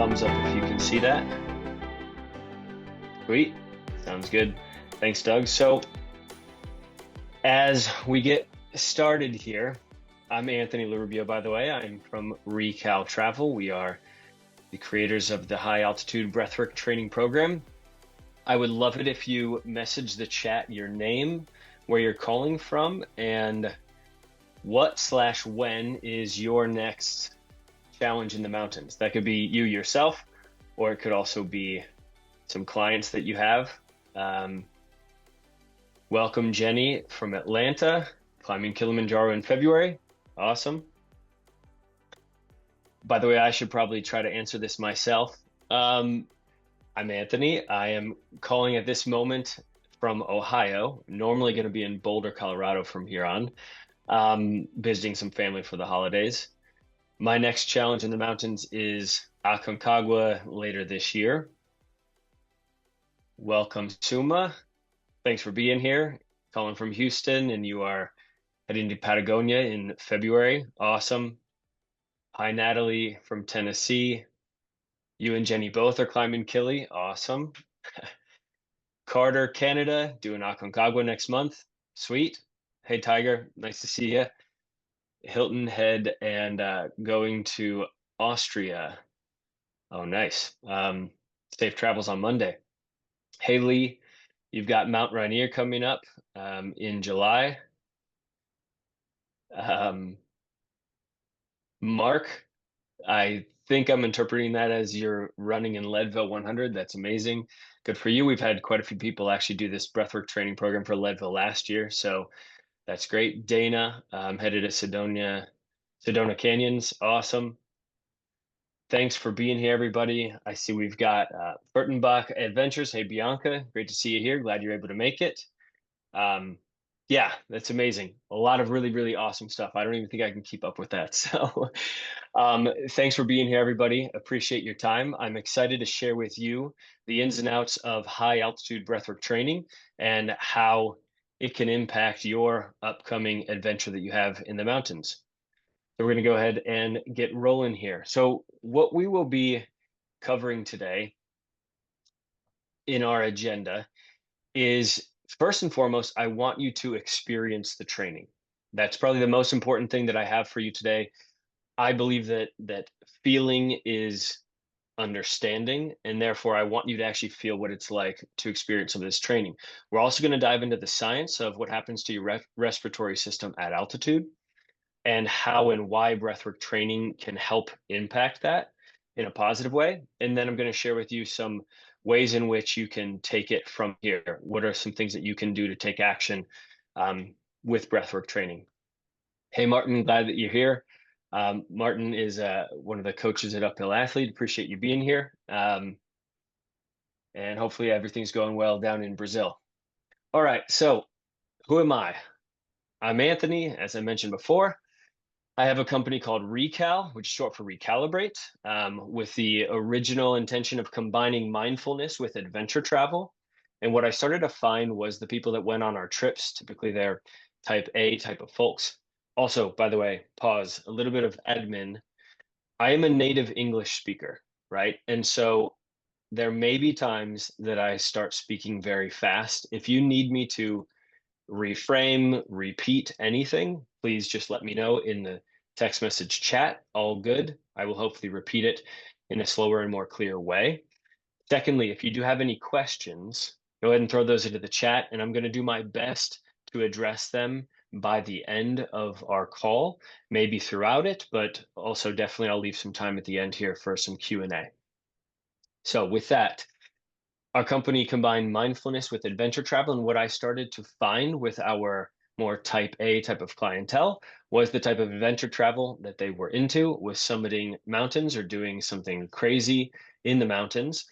thumbs up if you can see that. Sweet. Sounds good. Thanks, Doug. So as we get started here, I'm Anthony LaRubio, by the way. I'm from Recal Travel. We are the creators of the high altitude breathwork training program. I would love it if you message the chat your name, where you're calling from, and what/when is your next challenge in the mountains. That could be you yourself, or it could also be some clients that you have. Welcome, Jenny from Atlanta, climbing Kilimanjaro in February. Awesome. By the way, I should probably try to answer this myself. I'm Anthony. I am calling at this moment from Ohio, normally going to be in Boulder, Colorado from here on, visiting some family for the holidays. My next challenge in the mountains is Aconcagua later this year. Welcome, Suma. Thanks for being here. Calling from Houston, and you are heading to Patagonia in February. Awesome. Hi, Natalie from Tennessee. You and Jenny both are climbing Kili. Awesome. Carter, Canada, doing Aconcagua next month. Sweet. Hey, Tiger. Nice to see you. Hilton Head and going to Austria. Oh, nice. Safe travels on Monday. Hey, Lee, you've got Mount Rainier coming up in July. Mark, I think I'm interpreting that as you're running in Leadville 100. That's amazing. Good for you. We've had quite a few people actually do this breathwork training program for Leadville last year, so that's great. Dana, headed to Sedona Canyons. Awesome. Thanks for being here, everybody. I see we've got Furtenbach Adventures. Hey, Bianca, great to see you here. Glad you're able to make it. Yeah, that's amazing. A lot of really, really awesome stuff. I don't even think I can keep up with that. So thanks for being here, everybody. Appreciate your time. I'm excited to share with you the ins and outs of high altitude breathwork training and how it can impact your upcoming adventure that you have in the mountains. So we're going to go ahead and get rolling here. So what we will be covering today in our agenda is, first and foremost, I want you to experience the training. That's probably the most important thing that I have for you today. I believe that feeling is understanding, and therefore I want you to actually feel what it's like to experience some of this training. We're also going to dive into the science of what happens to your respiratory system at altitude and how and why breathwork training can help impact that in a positive way. And then I'm going to share with you some ways in which you can take it from here. What are some things that you can do to take action with breathwork training? Hey, Martin, glad that you're here. Martin is one of the coaches at Uphill Athlete. Appreciate you being here. And hopefully everything's going well down in Brazil. All right, so who am I? I'm Anthony, as I mentioned before. I have a company called Recal, which is short for Recalibrate, with the original intention of combining mindfulness with adventure travel. And what I started to find was the people that went on our trips, typically they're type A type of folks. Also, by the way, pause, a little bit of admin. I am a native English speaker, right? And so there may be times that I start speaking very fast. If you need me to reframe, repeat anything, please just let me know in the text message chat. All good. I will hopefully repeat it in a slower and more clear way. Secondly, if you do have any questions, go ahead and throw those into the chat, and I'm going to do my best to address them by the end of our call, maybe throughout it, but also definitely I'll leave some time at the end here for some Q&A. So with that, our company combined mindfulness with adventure travel, and what I started to find with our more type A type of clientele was the type of adventure travel that they were into, was summiting mountains or doing something crazy in the mountains.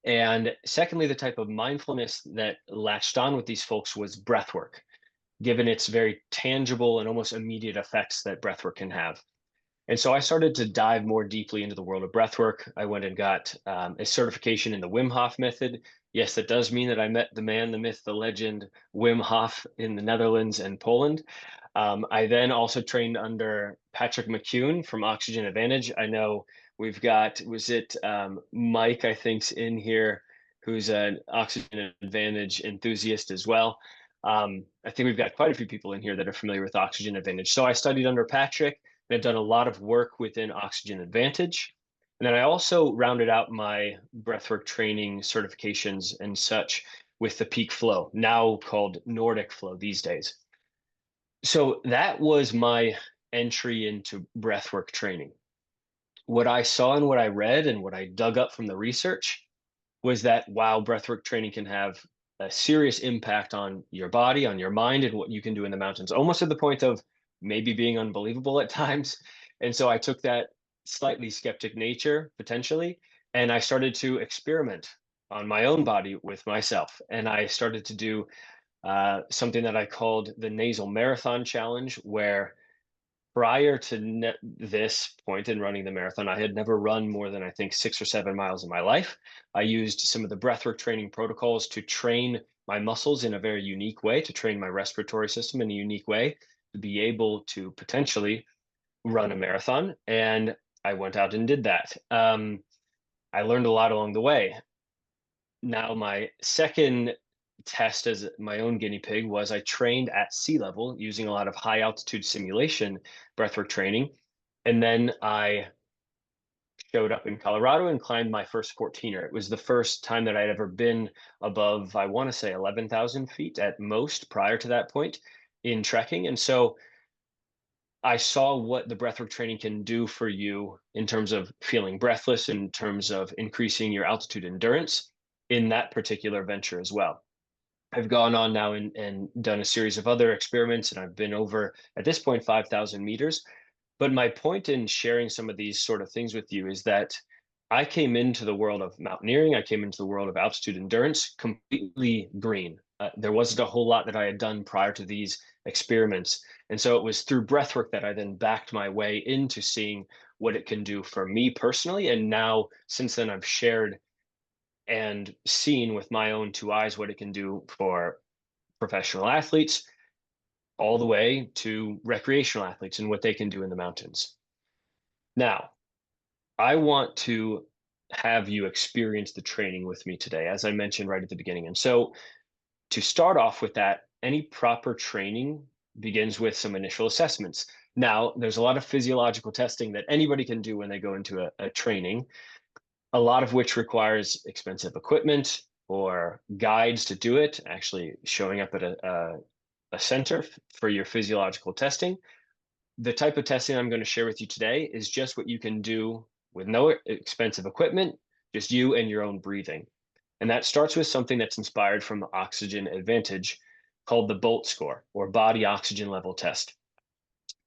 And secondly, the type of mindfulness that latched on with these folks was breathwork, given its very tangible and almost immediate effects that breathwork can have. And so I started to dive more deeply into the world of breathwork. I went and got a certification in the Wim Hof method. Yes, that does mean that I met the man, the myth, the legend, Wim Hof in the Netherlands and Poland. I then also trained under Patrick McCune from Oxygen Advantage. I know We've got, was it Mike, I think's in here, who's an Oxygen Advantage enthusiast as well. I think we've got quite a few people in here that are familiar with Oxygen Advantage. So I studied under Patrick, and I've done a lot of work within Oxygen Advantage. And then I also rounded out my breathwork training certifications and such with the Peak Flow, now called Nordic Flow these days. So that was my entry into breathwork training. What I saw and what I read and what I dug up from the research was that, wow, breathwork training can have a serious impact on your body, on your mind, and what you can do in the mountains, almost to the point of maybe being unbelievable at times. And so I took that slightly skeptic nature potentially, and I started to experiment on my own body with myself. And I started to do something that I called the nasal marathon challenge, where prior to this point in running the marathon, I had never run more than I think 6 or 7 miles in my life. I used some of the breathwork training protocols to train my muscles in a very unique way, to train my respiratory system in a unique way, to be able to potentially run a marathon. And I went out and did that. I learned a lot along the way. Now, my second test as my own guinea pig was I trained at sea level using a lot of high altitude simulation breathwork training. And then I showed up in Colorado and climbed my first 14er. It was the first time that I'd ever been above, I want to say 11,000 feet at most prior to that point in trekking. And so I saw what the breathwork training can do for you in terms of feeling breathless, in terms of increasing your altitude endurance in that particular venture as well. I've gone on now and done a series of other experiments, and I've been over at this point 5,000 meters. But my point in sharing some of these sort of things with you is that I came into the world of mountaineering, I came into the world of altitude endurance completely green. There wasn't a whole lot that I had done prior to these experiments. And so it was through breathwork that I then backed my way into seeing what it can do for me personally. And now, since then, I've shared and seen with my own two eyes what it can do for professional athletes, all the way to recreational athletes and what they can do in the mountains. Now, I want to have you experience the training with me today, as I mentioned right at the beginning. And so, to start off with that, any proper training begins with some initial assessments. Now, there's a lot of physiological testing that anybody can do when they go into a training, a lot of which requires expensive equipment or guides to do it, actually showing up at a center for your physiological testing. The type of testing I'm going to share with you today is just what you can do with no expensive equipment, just you and your own breathing. And that starts with something that's inspired from Oxygen Advantage called the BOLT score, or body oxygen level test.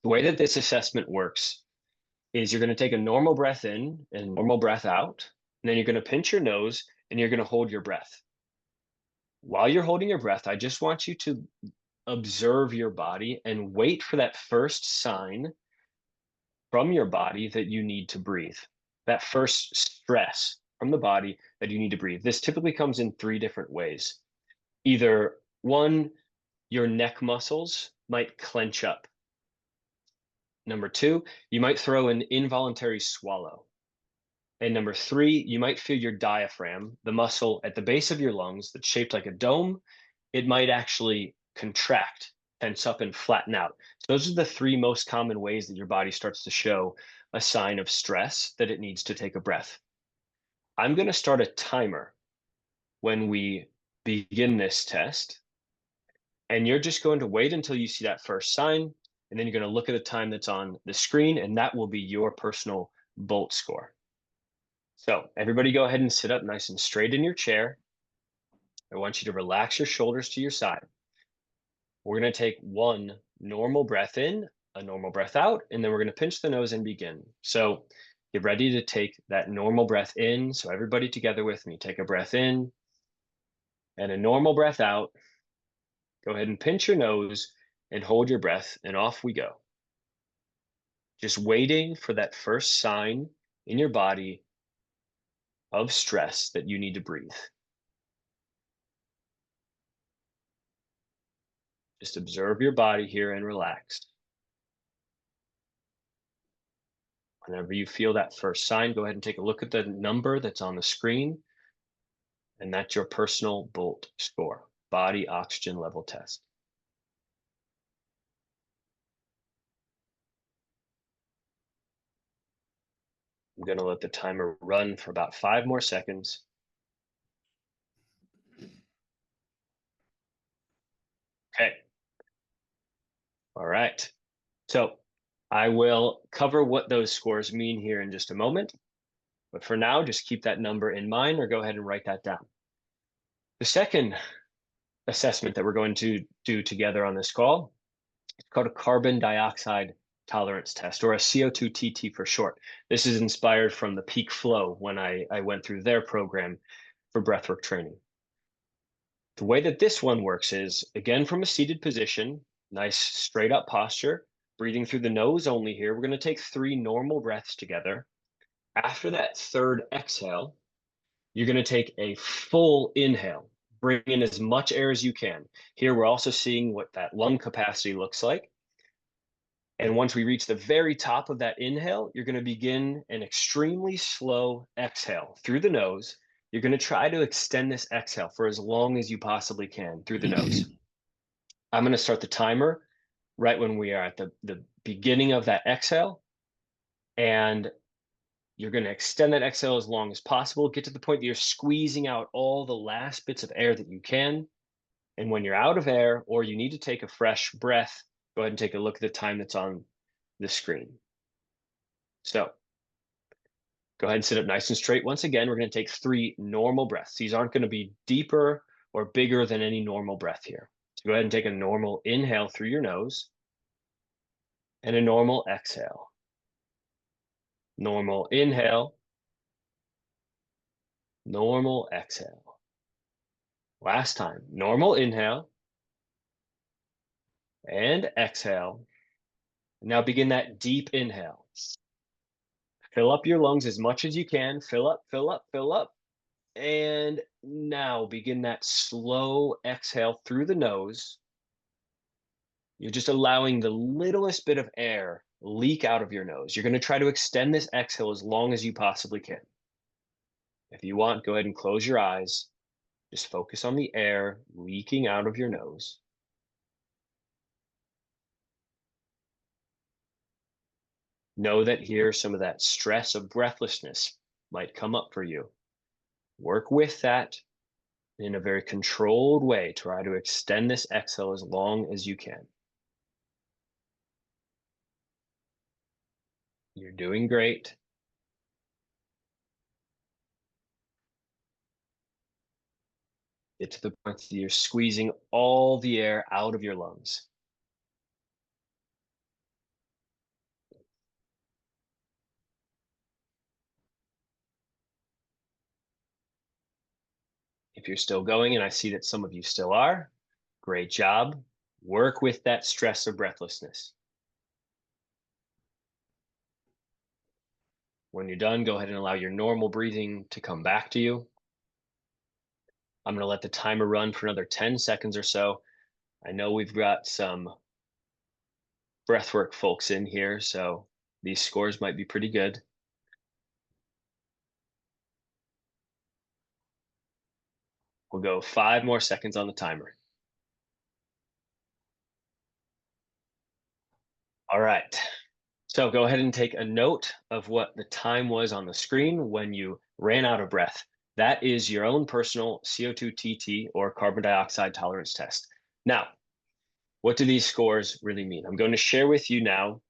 The way that this assessment works is you're going to take a normal breath in and a normal breath out, and then you're going to pinch your nose and you're going to hold your breath. While you're holding your breath, I just want you to observe your body and wait for that first sign from your body that you need to breathe, that first stress from the body that you need to breathe. This typically comes in three different ways. Either one, your neck muscles might clench up. Number two, you might throw an involuntary swallow. And number three, you might feel your diaphragm, the muscle at the base of your lungs that's shaped like a dome. It might actually contract, tense up, and flatten out. So those are the three most common ways that your body starts to show a sign of stress that it needs to take a breath. I'm going to start a timer when we begin this test, and you're just going to wait until you see that first sign, and then you're going to look at the time that's on the screen, and that will be your personal BOLT score. So everybody go ahead and sit up nice and straight in your chair. I want you to relax your shoulders to your side. We're going to take one normal breath in, a normal breath out, and then we're going to pinch the nose and begin. So get ready to take that normal breath in. So everybody together with me, take a breath in and a normal breath out. Go ahead and pinch your nose and hold your breath, and off we go. Just waiting for that first sign in your body of stress that you need to breathe. Just observe your body here and relax. Whenever you feel that first sign, go ahead and take a look at the number that's on the screen, and that's your personal BOLT score, body oxygen level test. I'm going to let the timer run for about 5 more seconds. Okay. All right. So I will cover what those scores mean here in just a moment. But for now, just keep that number in mind or go ahead and write that down. The second assessment that we're going to do together on this call is called a carbon dioxide tolerance test, or a CO2 TT for short. This is inspired from the Peak Flow when I went through their program for breathwork training. The way that this one works is, again, from a seated position, nice straight up posture, breathing through the nose only here. We're going to take 3 normal breaths together. After that third exhale, you're going to take a full inhale. Bring in as much air as you can. Here, we're also seeing what that lung capacity looks like. And once we reach the very top of that inhale, you're going to begin an extremely slow exhale through the nose. You're going to try to extend this exhale for as long as you possibly can through the nose. I'm going to start the timer right when we are at the beginning of that exhale. And you're going to extend that exhale as long as possible. Get to the point that you're squeezing out all the last bits of air that you can. And when you're out of air or you need to take a fresh breath, go ahead and take a look at the time that's on the screen. So go ahead and sit up nice and straight. Once again, we're going to take 3 normal breaths. These aren't going to be deeper or bigger than any normal breath here. So go ahead and take a normal inhale through your nose and a normal exhale. Normal inhale, normal exhale. Last time, normal inhale and exhale. Now begin that deep inhale. Fill up your lungs as much as you can. Fill up, fill up, fill up. And now begin that slow exhale through the nose. You're just allowing the littlest bit of air leak out of your nose. You're going to try to extend this exhale as long as you possibly can. If you want, go ahead and close your eyes. Just focus on the air leaking out of your nose. Know that here some of that stress of breathlessness might come up for you. Work with that in a very controlled way. Try to extend this exhale as long as you can. You're doing great. Get to the point that you're squeezing all the air out of your lungs. If you're still going, and I see that some of you still are, great job. Work with that stress of breathlessness. When you're done, go ahead and allow your normal breathing to come back to you. I'm going to let the timer run for another 10 seconds or so. I know we've got some breathwork folks in here, so these scores might be pretty good. We'll go 5 more seconds on the timer. All right. So go ahead and take a note of what the time was on the screen when you ran out of breath. That is your own personal CO2 TT, or carbon dioxide tolerance test. Now, what do these scores really mean? I'm going to share with you now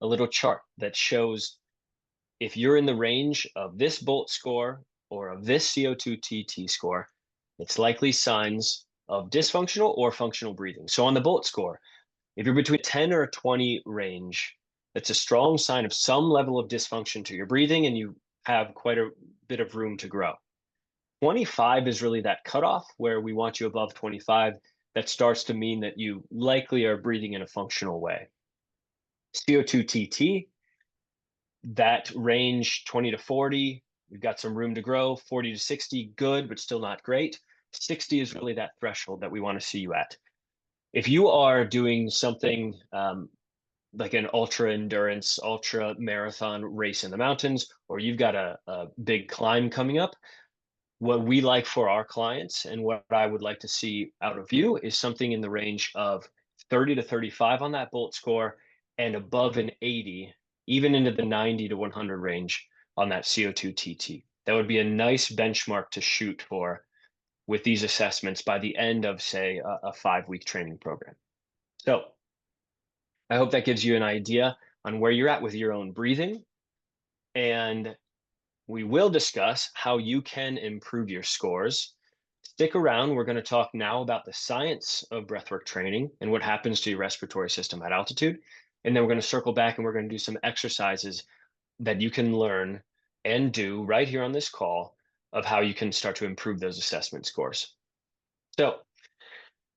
a little chart that shows if you're in the range of this BOLT score or of this CO2 TT score, it's likely signs of dysfunctional or functional breathing. So on the BOLT score, if you're between 10 or a 20 range, that's a strong sign of some level of dysfunction to your breathing, and you have quite a bit of room to grow. 25 is really that cutoff where we want you above 25. That starts to mean that you likely are breathing in a functional way. CO2 TT, that range 20 to 40, we've got some room to grow. 40 to 60, good, but still not great. 60 is really that threshold that we want to see you at. If you are doing something like an ultra endurance, ultra marathon race in the mountains, or you've got a big climb coming up, what we like for our clients and what I would like to see out of you is something in the range of 30 to 35 on that Bolt score and above an 80, even into the 90 to 100 range on that CO2 TT. That would be a nice benchmark to shoot for with these assessments by the end of, say, a 5 week training program. So I hope that gives you an idea on where you're at with your own breathing. And we will discuss how you can improve your scores. Stick around. We're going to talk now about the science of breathwork training and what happens to your respiratory system at altitude. And then we're going to circle back and we're going to do some exercises that you can learn and do right here on this call of how you can start to improve those assessment scores. So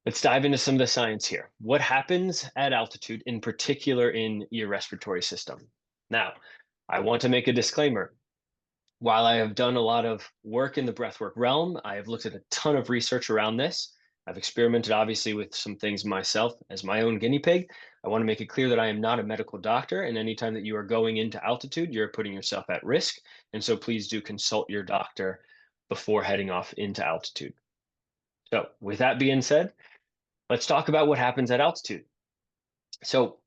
let's dive into some of the science here. What happens at altitude, in particular in your respiratory system? Now, I want to make a disclaimer. While I have done a lot of work in the breathwork realm, I have looked at a ton of research around this. I've experimented, obviously, with some things myself as my own guinea pig. I want to make it clear that I am not a medical doctor, and anytime that you are going into altitude, you're putting yourself at risk. And so please do consult your doctor before heading off into altitude. So, with that being said, let's talk about what happens at altitude. So,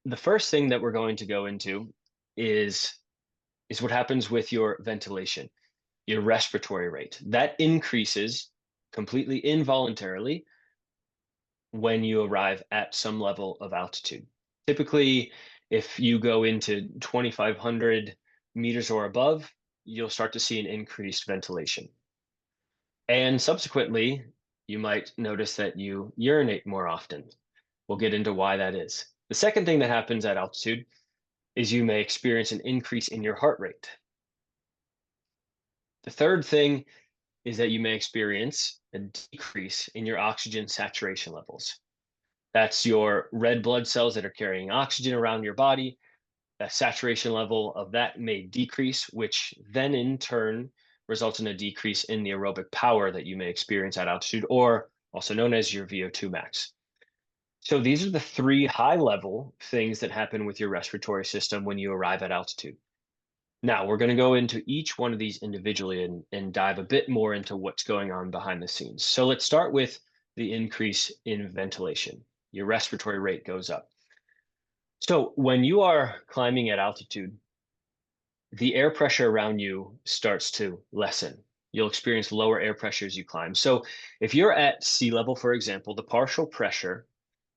the first thing that we're going to go into is what happens with your ventilation, your respiratory rate. That increases completely involuntarily when you arrive at some level of altitude. Typically, if you go into 2,500 meters or above, you'll start to see an increased ventilation. And subsequently, you might notice that you urinate more often. We'll get into why that is. The second thing that happens at altitude is you may experience an increase in your heart rate. The third thing is that you may experience a decrease in your oxygen saturation levels. That's your red blood cells that are carrying oxygen around your body. That saturation level of that may decrease, which then in turn results in a decrease in the aerobic power that you may experience at altitude, or also known as your VO2 max. So these are the three high level things that happen with your respiratory system when you arrive at altitude. Now, we're going to go into each one of these individually and dive a bit more into what's going on behind the scenes. So let's start with the increase in ventilation. Your respiratory rate goes up. So when you are climbing at altitude, the air pressure around you starts to lessen. You'll experience lower air pressure as you climb. So if you're at sea level, for example, the partial pressure,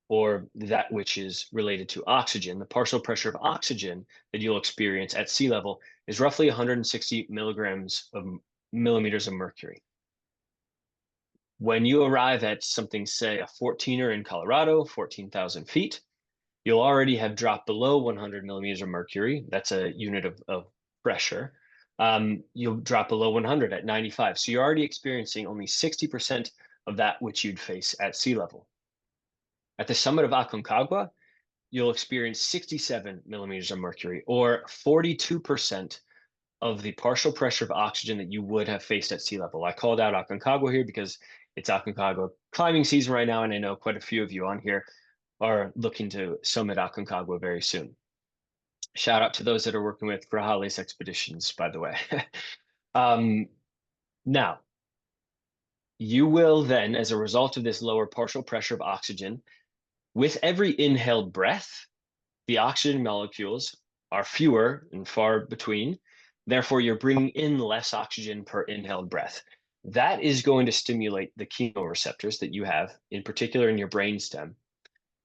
or that which is related to oxygen, the partial pressure of oxygen that you'll experience at sea level is roughly 160 millimeters of mercury. When you arrive at something, say a 14er in Colorado, 14,000 feet, you'll already have dropped below 100 millimeters of mercury. That's a unit of pressure. You'll drop below 100 at 95. So you're already experiencing only 60% of that which you'd face at sea level. At the summit of Aconcagua, you'll experience 67 millimeters of mercury, or 42% of the partial pressure of oxygen that you would have faced at sea level. I called out Aconcagua here because it's Aconcagua climbing season right now, and I know quite a few of you on here are looking to summit Aconcagua very soon. Shout out to those that are working with Grajales expeditions, by the way. Now, you will then, as a result of this lower partial pressure of oxygen, with every inhaled breath, the oxygen molecules are fewer and far between. Therefore, you're bringing in less oxygen per inhaled breath. That is going to stimulate the chemoreceptors that you have, in particular in your brainstem.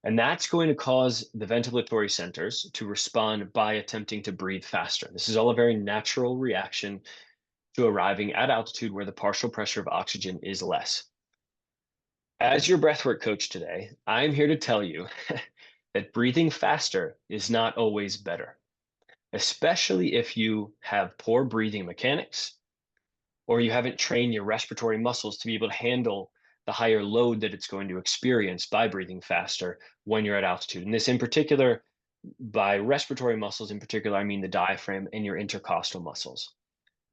And that's going to cause the ventilatory centers to respond by attempting to breathe faster. This is all a very natural reaction to arriving at altitude where the partial pressure of oxygen is less. As your breathwork coach today, I'm here to tell you that breathing faster is not always better, especially if you have poor breathing mechanics or you haven't trained your respiratory muscles to be able to handle the higher load that it's going to experience by breathing faster when you're at altitude. And this in particular, by respiratory muscles in particular, I mean the diaphragm and your intercostal muscles,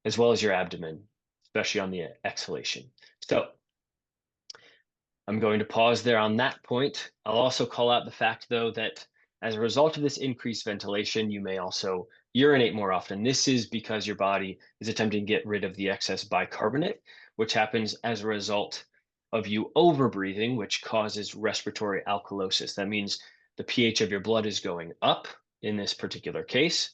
as well as your abdomen, especially on the exhalation. So I'm going to pause there on that point. I'll also call out the fact, though, that As a result of this increased ventilation, you may also urinate more often. This is because your body is attempting to get rid of the excess bicarbonate, which happens as a result of you overbreathing, which causes respiratory alkalosis. That means the pH of your blood is going up in this particular case,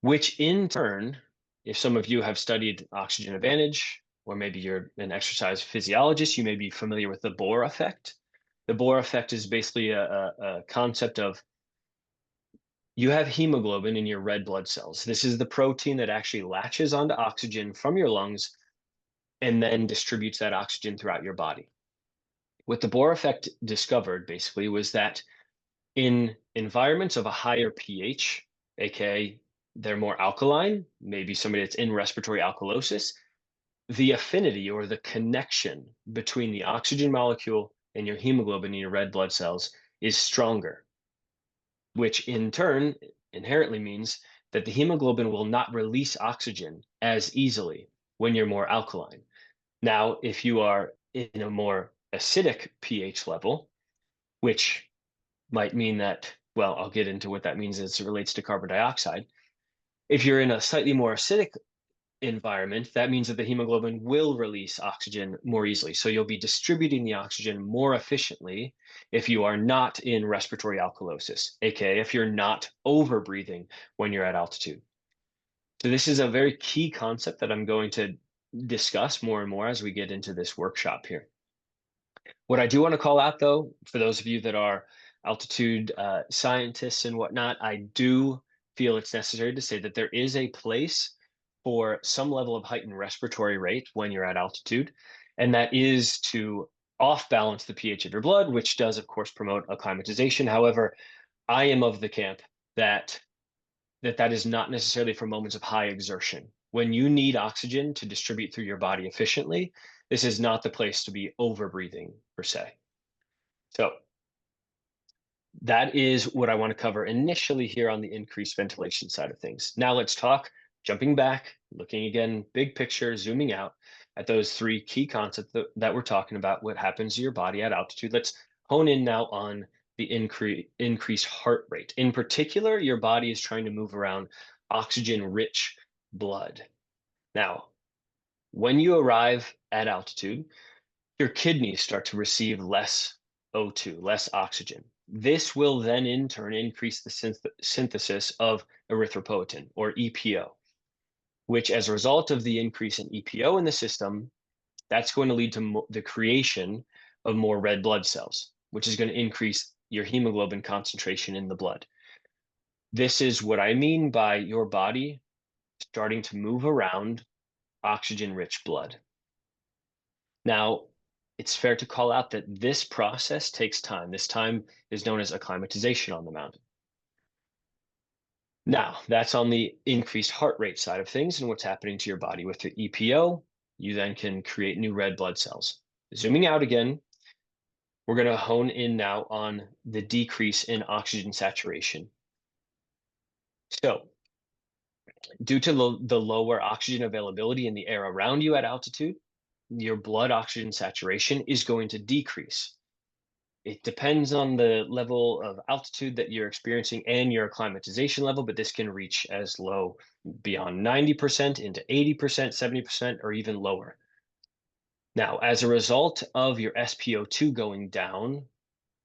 which in turn, if some of you have studied oxygen advantage, or maybe you're an exercise physiologist, you may be familiar with the Bohr effect. The Bohr effect is basically a concept of you have hemoglobin in your red blood cells. This is the protein that actually latches onto oxygen from your lungs and then distributes that oxygen throughout your body. What the Bohr effect discovered basically was that in environments of a higher pH, aka they're more alkaline, maybe somebody that's in respiratory alkalosis, the affinity or the connection between the oxygen molecule and your hemoglobin in your red blood cells is stronger, which in turn inherently means that the hemoglobin will not release oxygen as easily when you're more alkaline. Now, if you are in a more acidic pH level, which might mean that, well, I'll get into what that means as it relates to carbon dioxide. If you're in a slightly more acidic environment, that means that the hemoglobin will release oxygen more easily. So you'll be distributing the oxygen more efficiently if you are not in respiratory alkalosis, aka if you're not overbreathing when you're at altitude. So this is a very key concept that I'm going to discuss more and more as we get into this workshop here. What I do want to call out, though, for those of you that are altitude scientists and whatnot, I do feel it's necessary to say that there is a place for some level of heightened respiratory rate when you're at altitude, and that is to off balance the pH of your blood, which does, of course, promote acclimatization. However, I am of the camp that that is not necessarily for moments of high exertion. When you need oxygen to distribute through your body efficiently, this is not the place to be over breathing per se. So that is what I want to cover initially here on the increased ventilation side of things. Now let's talk, jumping back, looking again, big picture, zooming out at those three key concepts that we're talking about, what happens to your body at altitude. Let's hone in now on the increased heart rate. In particular, your body is trying to move around oxygen-rich blood. Now, when you arrive at altitude, your kidneys start to receive less O2, less oxygen. This will then in turn increase the synthesis of erythropoietin or EPO, which as a result of the increase in EPO in the system, that's going to lead to the creation of more red blood cells, which is going to increase your hemoglobin concentration in the blood. This is what I mean by your body starting to move around oxygen-rich blood. Now, it's fair to call out that this process takes time. This time is known as acclimatization on the mountain. Now, that's on the increased heart rate side of things and what's happening to your body with the EPO. You then can create new red blood cells. Zooming out again, we're going to hone in now on the decrease in oxygen saturation. So, due to the lower oxygen availability in the air around you at altitude, your blood oxygen saturation is going to decrease. It depends on the level of altitude that you're experiencing and your acclimatization level, but this can reach as low beyond 90% into 80%, 70%, or even lower. Now, as a result of your SpO2 going down,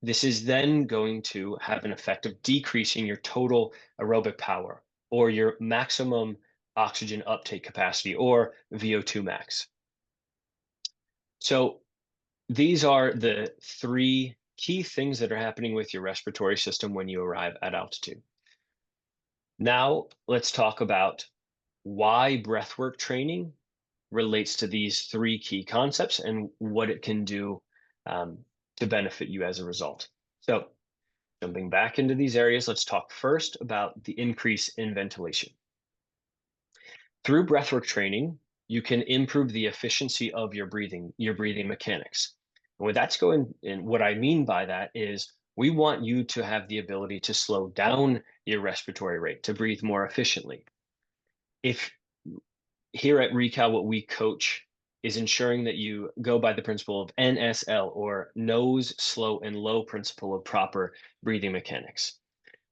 this is then going to have an effect of decreasing your total aerobic power or your maximum oxygen uptake capacity or VO2 max. So these are the three key things that are happening with your respiratory system when you arrive at altitude. Now, let's talk about why breathwork training relates to these three key concepts and what it can do to benefit you as a result. So, jumping back into these areas, let's talk first about the increase in ventilation. Through breathwork training, you can improve the efficiency of your breathing mechanics. And what that's going, and what I mean by that is we want you to have the ability to slow down your respiratory rate, to breathe more efficiently. If here at Recal, what we coach is ensuring that you go by the principle of NSL, or nose, slow, and low principle of proper breathing mechanics.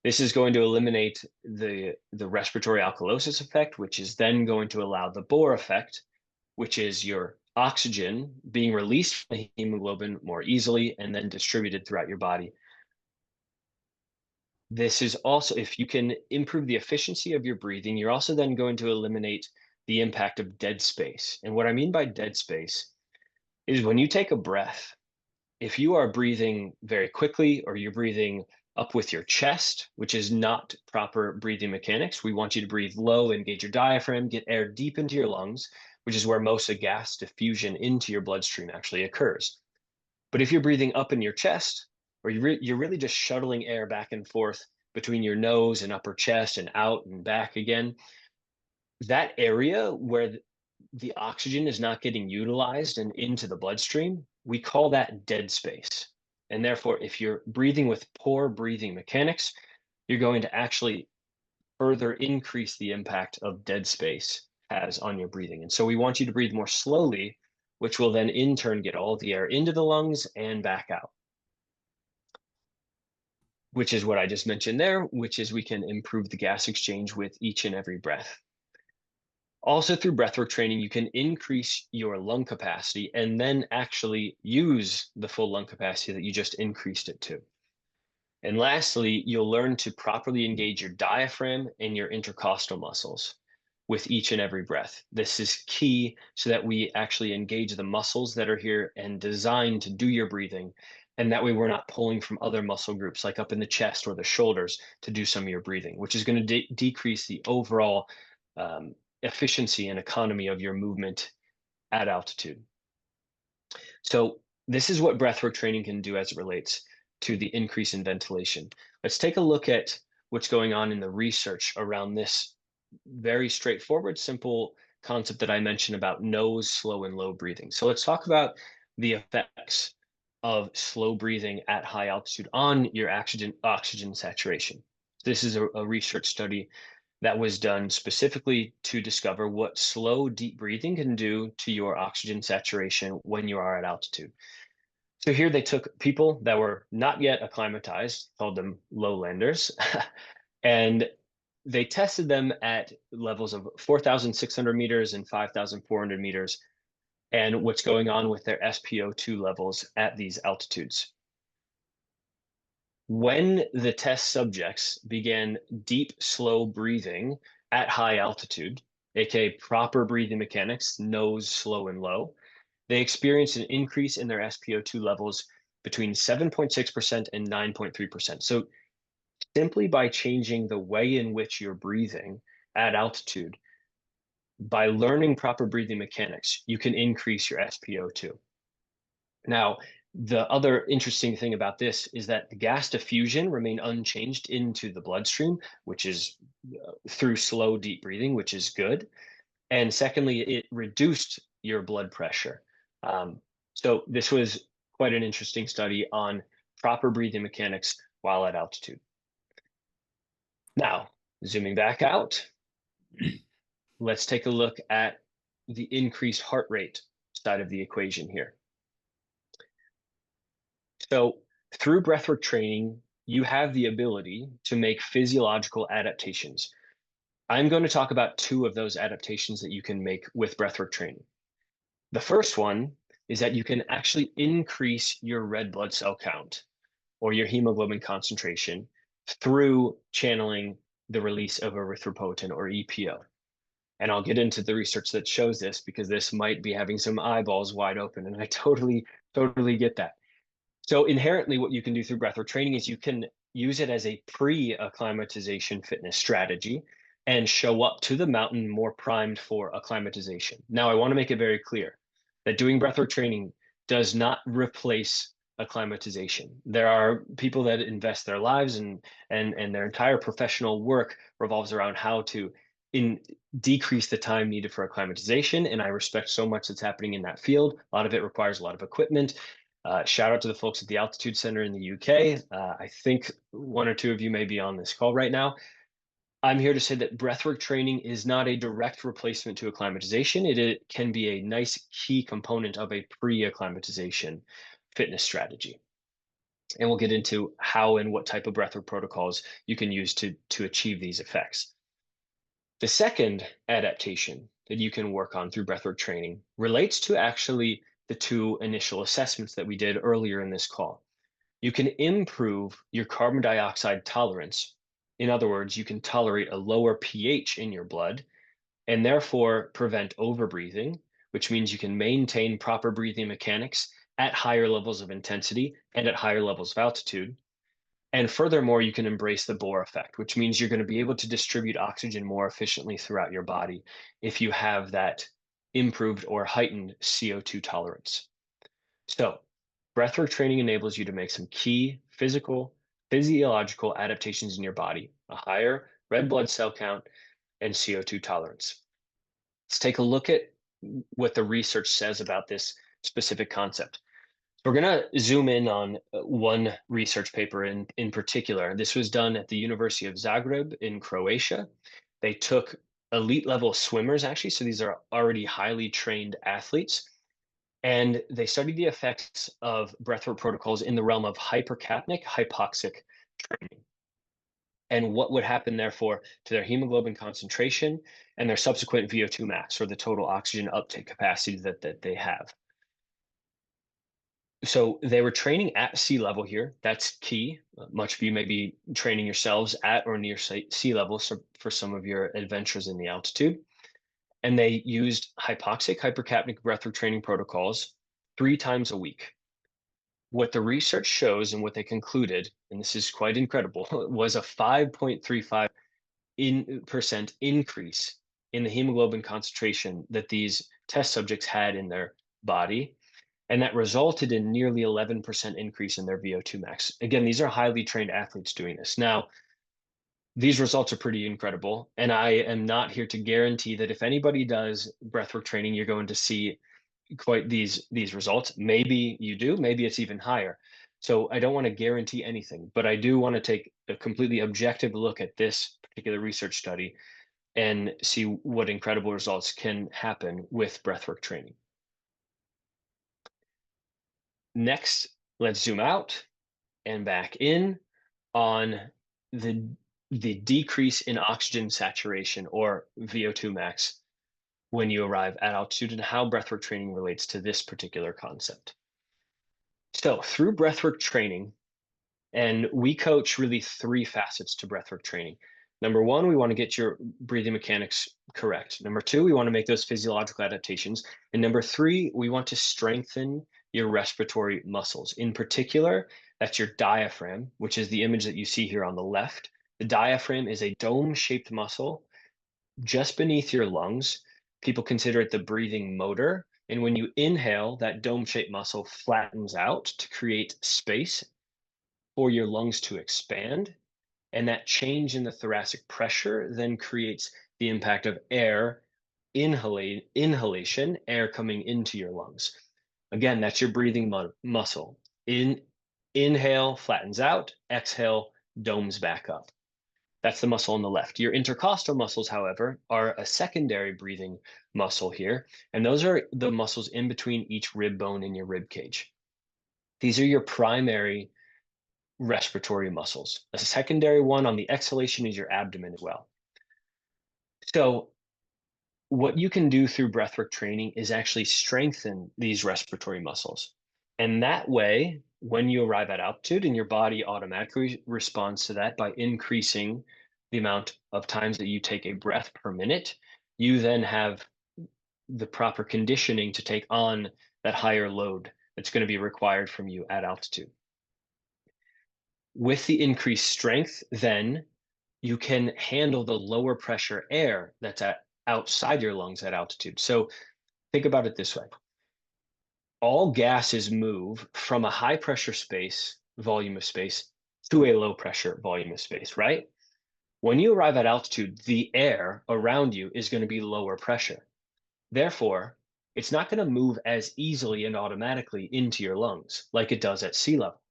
This is going to eliminate the respiratory alkalosis effect, which is then going to allow the Bohr effect, which is your oxygen being released from the hemoglobin more easily and then distributed throughout your body. This is also, if you can improve the efficiency of your breathing, you're also then going to eliminate the impact of dead space. And what I mean by dead space is when you take a breath, if you are breathing very quickly or you're breathing up with your chest, which is not proper breathing mechanics, we want you to breathe low, engage your diaphragm, get air deep into your lungs, which is where most of gas diffusion into your bloodstream actually occurs. But if you're breathing up in your chest, or you're really just shuttling air back and forth between your nose and upper chest and out and back again, that area where the oxygen is not getting utilized and into the bloodstream, we call that dead space. And therefore, if you're breathing with poor breathing mechanics, you're going to actually further increase the impact of dead space has on your breathing. And so we want you to breathe more slowly, which will then in turn get all the air into the lungs and back out, which is what I just mentioned there, which is we can improve the gas exchange with each and every breath. Also, through breathwork training, you can increase your lung capacity and then actually use the full lung capacity that you just increased it to. And lastly, you'll learn to properly engage your diaphragm and your intercostal muscles with each and every breath. This is key so that we actually engage the muscles that are here and designed to do your breathing. And that way, we're not pulling from other muscle groups like up in the chest or the shoulders to do some of your breathing, which is going to decrease the overall efficiency and economy of your movement at altitude. So this is what breathwork training can do as it relates to the increase in ventilation. Let's take a look at what's going on in the research around this very straightforward, simple concept that I mentioned about nose, slow, and low breathing. So let's talk about the effects of slow breathing at high altitude on your oxygen saturation. This is a research study that was done specifically to discover what slow, deep breathing can do to your oxygen saturation when you are at altitude. So here they took people that were not yet acclimatized, called them lowlanders, and they tested them at levels of 4,600 meters and 5,400 meters, and what's going on with their SpO2 levels at these altitudes. When the test subjects began deep, slow breathing at high altitude, aka proper breathing mechanics, nose, slow, and low, they experienced an increase in their SpO2 levels between 7.6% and 9.3%. So simply by changing the way in which you're breathing at altitude, by learning proper breathing mechanics, you can increase your SpO2. Now, the other interesting thing about this is that the gas diffusion remained unchanged into the bloodstream, which is through slow, deep breathing, which is good. And secondly, it reduced your blood pressure. So this was quite an interesting study on proper breathing mechanics while at altitude. Now, zooming back out, let's take a look at the increased heart rate side of the equation here. So through breathwork training, you have the ability to make physiological adaptations. I'm going to talk about two of those adaptations that you can make with breathwork training. The first one is that you can actually increase your red blood cell count or your hemoglobin concentration through channeling the release of erythropoietin or EPO. And I'll get into the research that shows this because this might be having some eyeballs wide open, and I totally get that. So inherently, what you can do through breathwork training is you can use it as a pre-acclimatization fitness strategy and show up to the mountain more primed for acclimatization. Now, I want to make it very clear that doing breathwork training does not replace acclimatization. There are people that invest their lives and their entire professional work revolves around how to decrease the time needed for acclimatization. And I respect so much that's happening in that field. A lot of it requires a lot of equipment. Shout out to the folks at the Altitude Center in the UK. I think one or two of you may be on this call right now. I'm here to say that breathwork training is not a direct replacement to acclimatization. It can be a nice key component of a pre-acclimatization fitness strategy. And we'll get into how and what type of breathwork protocols you can use to achieve these effects. The second adaptation that you can work on through breathwork training relates to actually the two initial assessments that we did earlier in this call. You can improve your carbon dioxide tolerance. In other words, you can tolerate a lower pH in your blood and therefore prevent overbreathing, which means you can maintain proper breathing mechanics at higher levels of intensity and at higher levels of altitude. And furthermore, you can embrace the Bohr effect, which means you're going to be able to distribute oxygen more efficiently throughout your body if you have that improved or heightened CO2 tolerance. So, breathwork training enables you to make some key physiological adaptations in your body, a higher red blood cell count and CO2 tolerance. Let's take a look at what the research says about this specific concept. We're going to zoom in on one research paper in particular. This was done at the University of Zagreb in Croatia. They took elite level swimmers, actually, so these are already highly trained athletes, and they studied the effects of breathwork protocols in the realm of hypercapnic hypoxic training and what would happen, therefore, to their hemoglobin concentration and their subsequent VO2 max, or the total oxygen uptake capacity that they have. So they were training at sea level here. That's key. Much of you may be training yourselves at or near sea level, so for some of your adventures in the altitude. And they used hypoxic hypercapnic breathwork training protocols 3 times a week. What the research shows and what they concluded, and this is quite incredible, was a 5.35% increase in the hemoglobin concentration that these test subjects had in their body. And that resulted in nearly 11% increase in their VO2 max. Again, these are highly trained athletes doing this. Now, these results are pretty incredible. And I am not here to guarantee that if anybody does breathwork training, you're going to see quite these results. Maybe you do, maybe it's even higher. So I don't want to guarantee anything, but I do want to take a completely objective look at this particular research study and see what incredible results can happen with breathwork training. Next, let's zoom out and back in on the the decrease in oxygen saturation, or VO2 max, when you arrive at altitude, and how breathwork training relates to this particular concept. So through breathwork training, and we coach really three facets to breathwork training. Number one, we want to get your breathing mechanics correct. Number two, we want to make those physiological adaptations. And number three, we want to strengthen your respiratory muscles. In particular, that's your diaphragm, which is the image that you see here on the left. The diaphragm is a dome-shaped muscle just beneath your lungs. People consider it the breathing motor. And when you inhale, that dome-shaped muscle flattens out to create space for your lungs to expand. And that change in the thoracic pressure then creates the impact of air inhalation, air coming into your lungs. Again, that's your breathing muscle. Inhale, flattens out. Exhale, domes back up. That's the muscle on the left. Your intercostal muscles, however, are a secondary breathing muscle here. And those are the muscles in between each rib bone in your rib cage. These are your primary respiratory muscles. A secondary one on the exhalation is your abdomen as well. So what you can do through breathwork training is actually strengthen these respiratory muscles. And that way, when you arrive at altitude, and your body automatically responds to that by increasing the amount of times that you take a breath per minute, you then have the proper conditioning to take on that higher load that's going to be required from you at altitude. With the increased strength, then you can handle the lower pressure air that's outside your lungs at altitude. So think about it this way. All gases move from a high pressure volume of space, to a low pressure volume of space, right? When you arrive at altitude, the air around you is going to be lower pressure. Therefore, it's not going to move as easily and automatically into your lungs like it does at sea level.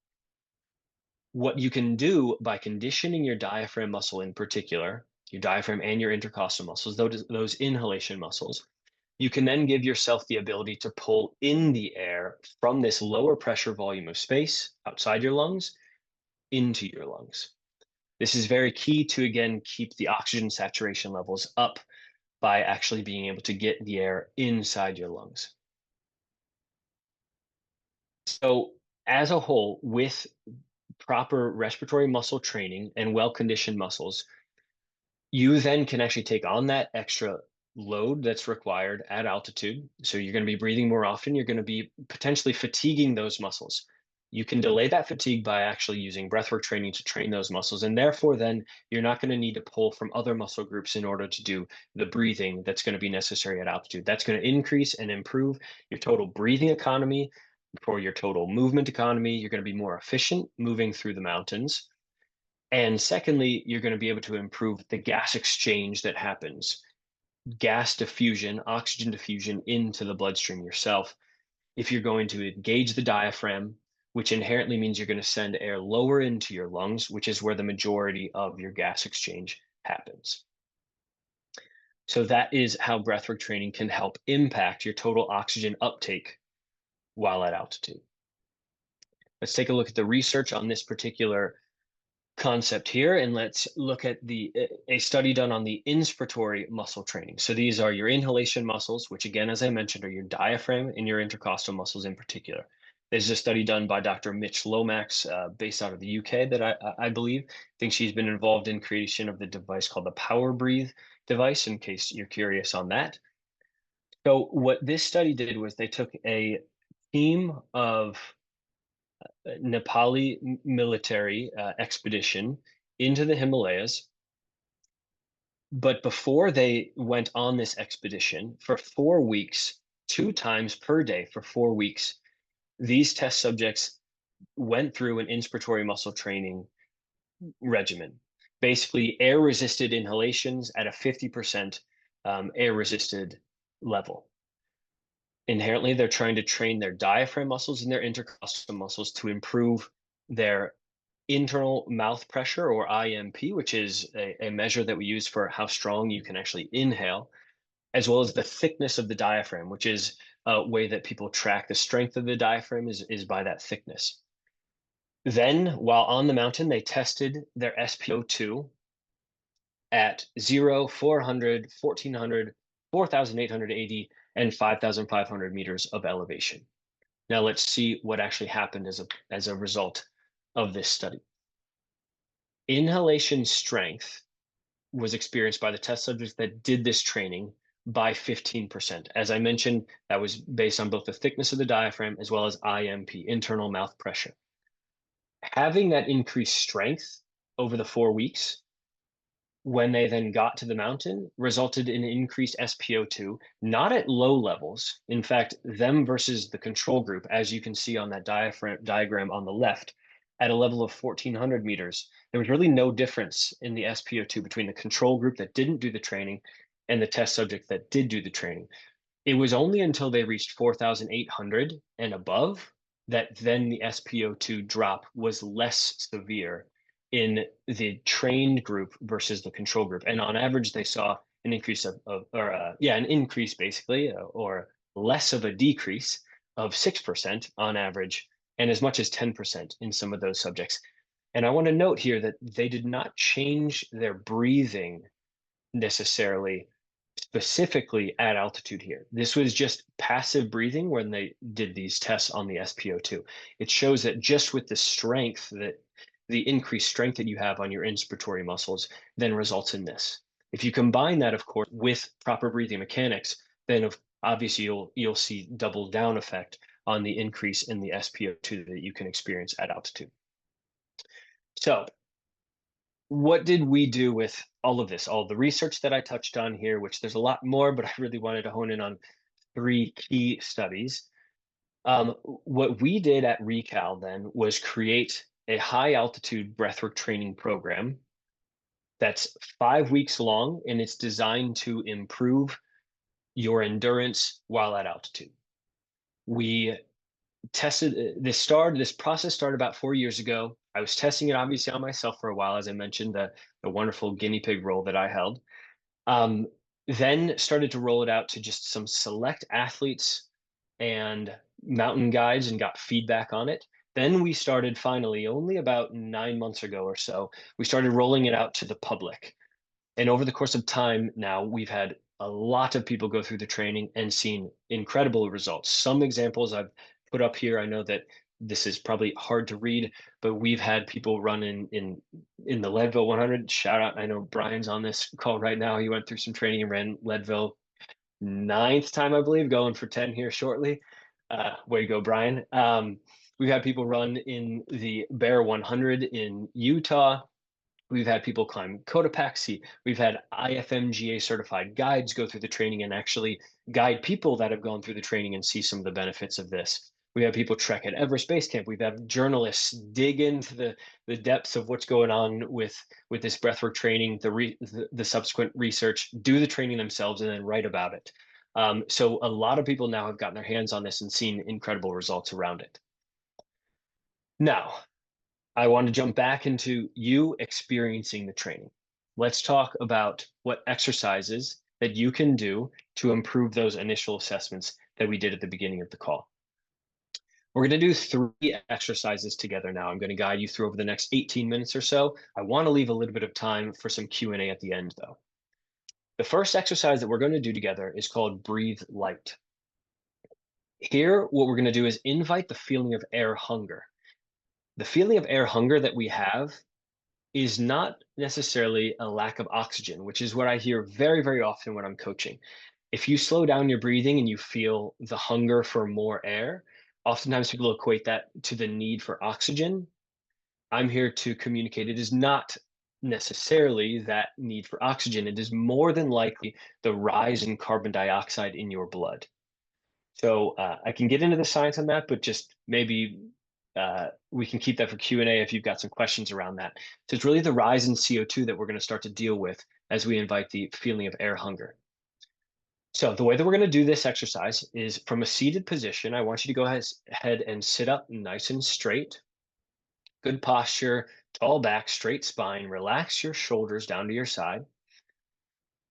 What you can do by conditioning your diaphragm muscle in particular, your diaphragm and your intercostal muscles, those inhalation muscles, you can then give yourself the ability to pull in the air from this lower pressure volume of space outside your lungs into your lungs. This is very key to, again, keep the oxygen saturation levels up by actually being able to get the air inside your lungs. So, as a whole, with proper respiratory muscle training and well conditioned muscles, you then can actually take on that extra load that's required at altitude. So you're going to be breathing more often. You're going to be potentially fatiguing those muscles. You can delay that fatigue by actually using breathwork training to train those muscles. And therefore, then you're not going to need to pull from other muscle groups in order to do the breathing that's going to be necessary at altitude. That's going to increase and improve your total breathing economy. For your total movement economy, you're going to be more efficient moving through the mountains. And secondly, you're going to be able to improve the gas exchange that happens, gas diffusion, oxygen diffusion into the bloodstream yourself. If you're going to engage the diaphragm, which inherently means you're going to send air lower into your lungs, which is where the majority of your gas exchange happens. So that is how breathwork training can help impact your total oxygen uptake while at altitude. Let's take a look at the research on this particular concept here, and let's look at a study done on the inspiratory muscle training. So these are your inhalation muscles, which again, as I mentioned, are your diaphragm and your intercostal muscles in particular. This is a study done by Dr. Mitch Lomax, based out of the UK, that I believe. I think she's been involved in creation of the device called the Power Breathe device, in case you're curious on that. So what this study did was they took a team of Nepali military expedition into the Himalayas. But before they went on this expedition for 4 weeks, 2 times per day for 4 weeks, these test subjects went through an inspiratory muscle training regimen. Basically, air resisted inhalations at a 50% air resisted level. Inherently, they're trying to train their diaphragm muscles and their intercostal muscles to improve their internal mouth pressure, or IMP, which is a measure that we use for how strong you can actually inhale, as well as the thickness of the diaphragm, which is a way that people track the strength of the diaphragm is by that thickness. Then, while on the mountain, they tested their SpO2 at 0, 400, 1400, 4880, and 5,500 meters of elevation. Now let's see what actually happened as a result of this study. Inhalation strength was experienced by the test subjects that did this training by 15%. As I mentioned, that was based on both the thickness of the diaphragm as well as IMP, internal mouth pressure. Having that increased strength over the 4 weeks, when they then got to the mountain, resulted in increased SpO2, not at low levels. In fact, them versus the control group, as you can see on that diagram on the left, at a level of 1400 meters, there was really no difference in the SpO2 between the control group that didn't do the training and the test subject that did do the training. It was only until they reached 4,800 and above that then the SpO2 drop was less severe in the trained group versus the control group. And on average, they saw an increase an increase basically, or less of a decrease of 6% on average, and as much as 10% in some of those subjects. And I want to note here that they did not change their breathing necessarily specifically at altitude here. This was just passive breathing when they did these tests on the SpO2. It shows that just with the strength, that the increased strength that you have on your inspiratory muscles then results in this. If you combine that, of course, with proper breathing mechanics, then obviously you'll see double down effect on the increase in the SpO2 that you can experience at altitude. So what did we do with all of this, all the research that I touched on here, which there's a lot more, but I really wanted to hone in on 3 key studies. What we did at Recal then was create a high altitude breathwork training program that's 5 weeks long, and it's designed to improve your endurance while at altitude. We tested this process started about 4 years ago. I was testing it obviously on myself for a while, as I mentioned, the wonderful guinea pig role that I held. Um, then started to roll it out to just some select athletes and mountain guides and got feedback on it. Then we started finally, only about 9 months ago or so, we started rolling it out to the public. And over the course of time now, we've had a lot of people go through the training and seen incredible results. Some examples I've put up here. I know that this is probably hard to read, but we've had people run in the Leadville 100. Shout out! I know Brian's on this call right now. He went through some training and ran Leadville ninth time, I believe, going for 10 here shortly. Way to go, Brian. We've had people run in the Bear 100 in Utah. We've had people climb Cotopaxi. We've had IFMGA certified guides go through the training and actually guide people that have gone through the training and see some of the benefits of this. We have people trek at Everest Base Camp. We've had journalists dig into the depths of what's going on with this breathwork training, the subsequent research, do the training themselves, and then write about it. So a lot of people now have gotten their hands on this and seen incredible results around it. Now, I want to jump back into you experiencing the training. Let's talk about what exercises that you can do to improve those initial assessments that we did at the beginning of the call. We're going to do 3 exercises together now. I'm going to guide you through over the next 18 minutes or so. I want to leave a little bit of time for some Q&A at the end, though. The first exercise that we're going to do together is called Breathe Light. Here, what we're going to do is invite the feeling of air hunger. The feeling of air hunger that we have is not necessarily a lack of oxygen, which is what I hear very, very often when I'm coaching. If you slow down your breathing and you feel the hunger for more air, oftentimes people equate that to the need for oxygen. I'm here to communicate it is not necessarily that need for oxygen. It is more than likely the rise in carbon dioxide in your blood. So I can get into the science on that, but just maybe we can keep that for Q&A if you've got some questions around that. So it's really the rise in CO2 that we're going to start to deal with as we invite the feeling of air hunger. So the way that we're going to do this exercise is from a seated position. I want you to go ahead and sit up nice and straight. Good posture, tall back, straight spine. Relax your shoulders down to your side.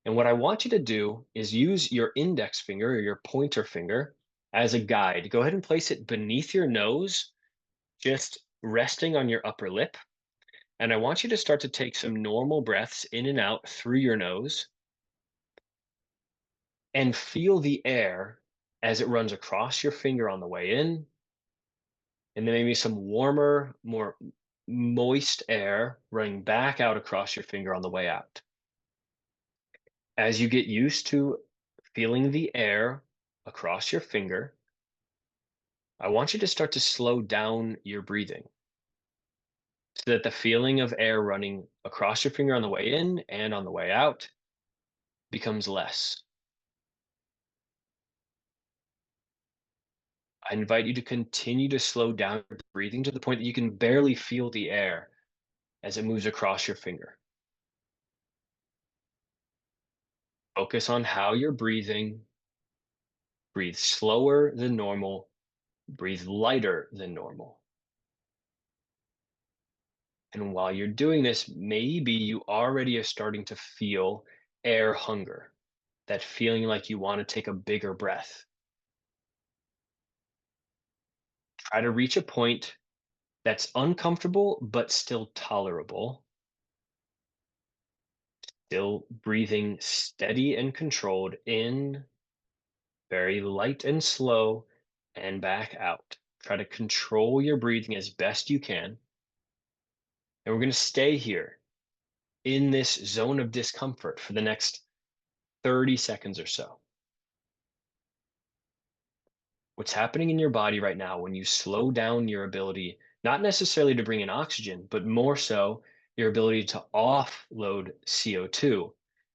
And what I want you to do is use your index finger or your pointer finger as a guide. Go ahead and place it beneath your nose, just resting on your upper lip. And I want you to start to take some normal breaths in and out through your nose and feel the air as it runs across your finger on the way in. And then maybe some warmer, more moist air running back out across your finger on the way out. As you get used to feeling the air across your finger, I want you to start to slow down your breathing so that the feeling of air running across your finger on the way in and on the way out becomes less. I invite you to continue to slow down your breathing to the point that you can barely feel the air as it moves across your finger. Focus on how you're breathing. Breathe slower than normal. Breathe lighter than normal. And while you're doing this, maybe you already are starting to feel air hunger, that feeling like you want to take a bigger breath. Try to reach a point that's uncomfortable, but still tolerable. Still breathing steady and controlled in, very light and slow, and back out. Try to control your breathing as best you can. And we're going to stay here in this zone of discomfort for the next 30 seconds or so. What's happening in your body right now when you slow down your ability, not necessarily to bring in oxygen, but more so your ability to offload CO2.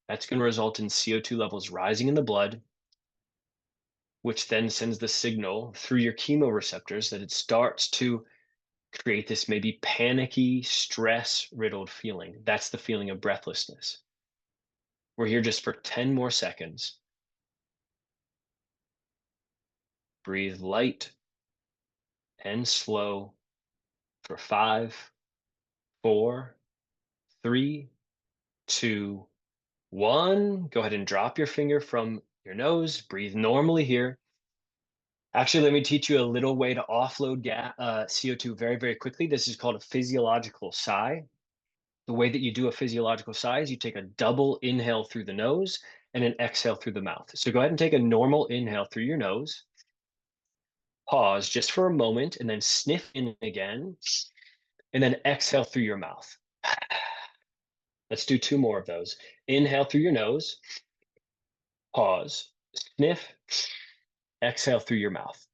That's going to result in CO2 levels rising in the blood, which then sends the signal through your chemoreceptors that it starts to create this maybe panicky, stress riddled feeling. That's the feeling of breathlessness. We're here just for 10 more seconds. Breathe light and slow for 5, 4, 3, 2, 1. Go ahead and drop your finger from your nose. Breathe normally here. Actually, let me teach you a little way to offload CO2 very, very quickly. This is called a physiological sigh. The way that you do a physiological sigh is you take a double inhale through the nose and an exhale through the mouth. So go ahead and take a normal inhale through your nose, pause just for a moment, and then sniff in again, and then exhale through your mouth. Let's do two more of those. Inhale through your nose, pause, sniff, exhale through your mouth.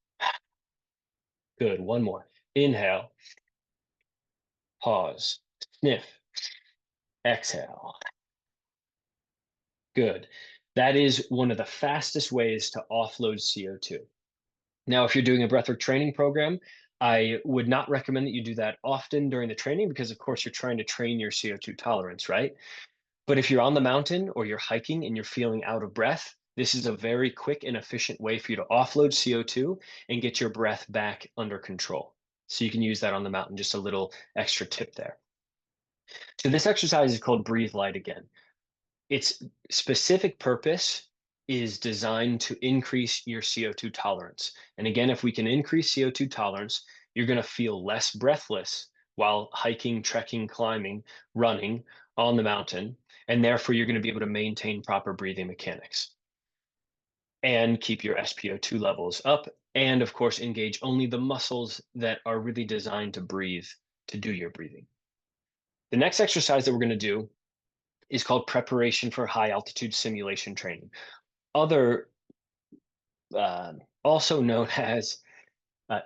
Good. One more. Inhale, pause, sniff, exhale. Good. That is one of the fastest ways to offload CO2. Now, if you're doing a breathwork training program, I would not recommend that you do that often during the training because, of course, you're trying to train your CO2 tolerance, right? But if you're on the mountain or you're hiking and you're feeling out of breath, this is a very quick and efficient way for you to offload CO2 and get your breath back under control. So you can use that on the mountain, just a little extra tip there. So this exercise is called Breathe Light again. Its specific purpose is designed to increase your CO2 tolerance. And again, if we can increase CO2 tolerance, you're going to feel less breathless while hiking, trekking, climbing, running on the mountain. And therefore, you're going to be able to maintain proper breathing mechanics and keep your SpO2 levels up. And of course, engage only the muscles that are really designed to breathe, to do your breathing. The next exercise that we're going to do is called preparation for high altitude simulation training, other also known as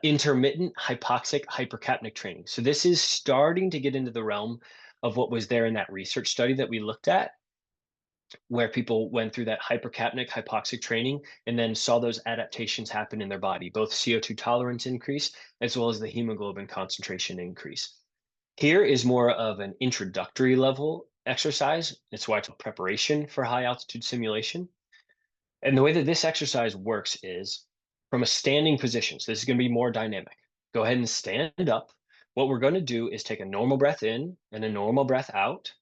intermittent hypoxic hypercapnic training. So this is starting to get into the realm of what was there in that research study that we looked at, where people went through that hypercapnic hypoxic training and then saw those adaptations happen in their body, both CO2 tolerance increase as well as the hemoglobin concentration increase. Here is more of an introductory level exercise. It's why it's a preparation for high altitude simulation. And the way that this exercise works is from a standing position. So this is going to be more dynamic. Go ahead and stand up. What we're going to do is take a normal breath in and a normal breath out.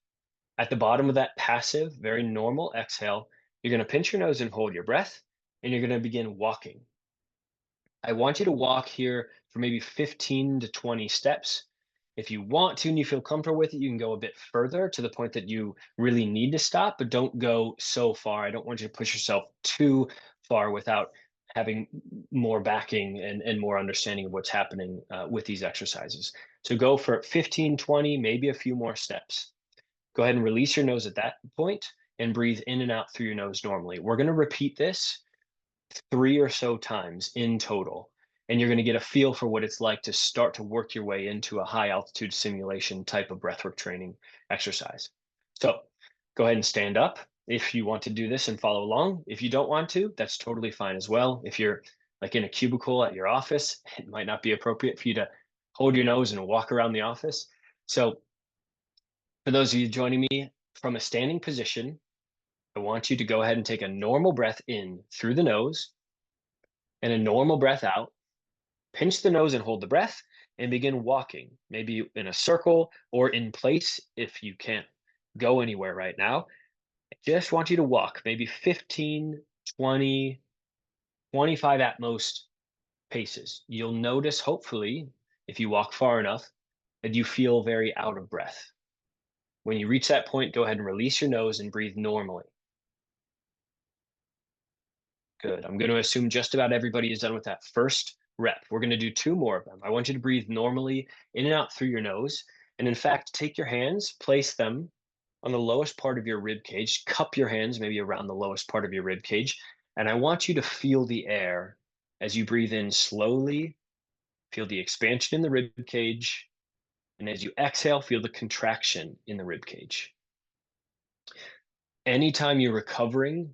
At the bottom of that passive, very normal exhale, you're going to pinch your nose and hold your breath, and you're going to begin walking. I want you to walk here for maybe 15 to 20 steps. If you want to and you feel comfortable with it, you can go a bit further to the point that you really need to stop, but don't go so far. I don't want you to push yourself too far without having more backing and more understanding of what's happening with these exercises. So go for 15, 20, maybe a few more steps. Go ahead and release your nose at that point and breathe in and out through your nose normally. We're going to repeat this 3 or so times in total. And you're going to get a feel for what it's like to start to work your way into a high altitude simulation type of breathwork training exercise. So go ahead and stand up if you want to do this and follow along. If you don't want to, that's totally fine as well. If you're like in a cubicle at your office, it might not be appropriate for you to hold your nose and walk around the office. So for those of you joining me from a standing position, I want you to go ahead and take a normal breath in through the nose and a normal breath out. Pinch the nose and hold the breath and begin walking, maybe in a circle or in place if you can't go anywhere right now. I just want you to walk maybe 15, 20, 25 at most paces. You'll notice, hopefully, if you walk far enough, that you feel very out of breath. When you reach that point, go ahead and release your nose and breathe normally. Good. I'm going to assume just about everybody is done with that first rep. We're going to do two more of them. I want you to breathe normally in and out through your nose. And in fact, take your hands, place them on the lowest part of your rib cage, cup your hands maybe around the lowest part of your rib cage. And I want you to feel the air as you breathe in slowly, feel the expansion in the rib cage. And as you exhale, feel the contraction in the rib cage. Anytime you're recovering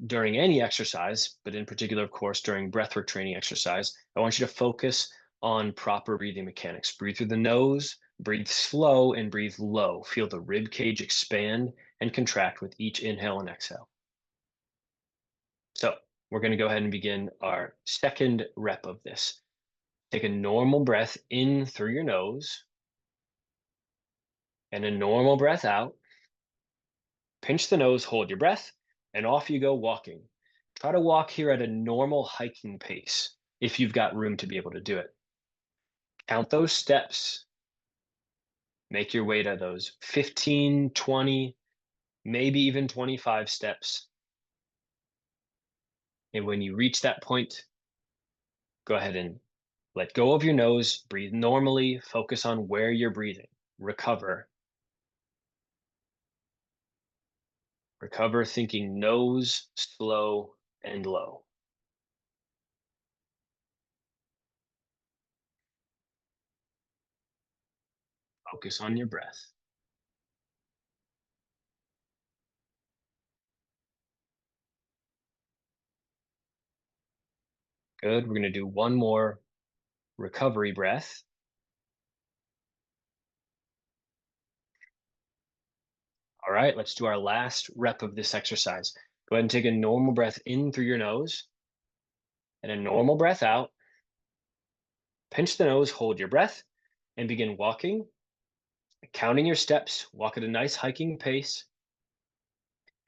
during any exercise, but in particular, of course, during breathwork training exercise, I want you to focus on proper breathing mechanics. Breathe through the nose, breathe slow, and breathe low. Feel the rib cage expand and contract with each inhale and exhale. So we're going to go ahead and begin our second rep of this. Take a normal breath in through your nose And a normal breath out. Pinch the nose, hold your breath, and off you go walking. Try to walk here at a normal hiking pace if you've got room to be able to do it. Count those steps. Make your way to those 15, 20, maybe even 25 steps. And when you reach that point, go ahead and let go of your nose, breathe normally, focus on where you're breathing. Recover. Recover thinking nose, slow, and low. Focus on your breath. Good. We're going to do one more recovery breath. All right, let's do our last rep of this exercise. Go ahead and take a normal breath in through your nose and a normal breath out. Pinch the nose, hold your breath, and begin walking, counting your steps. Walk at a nice hiking pace.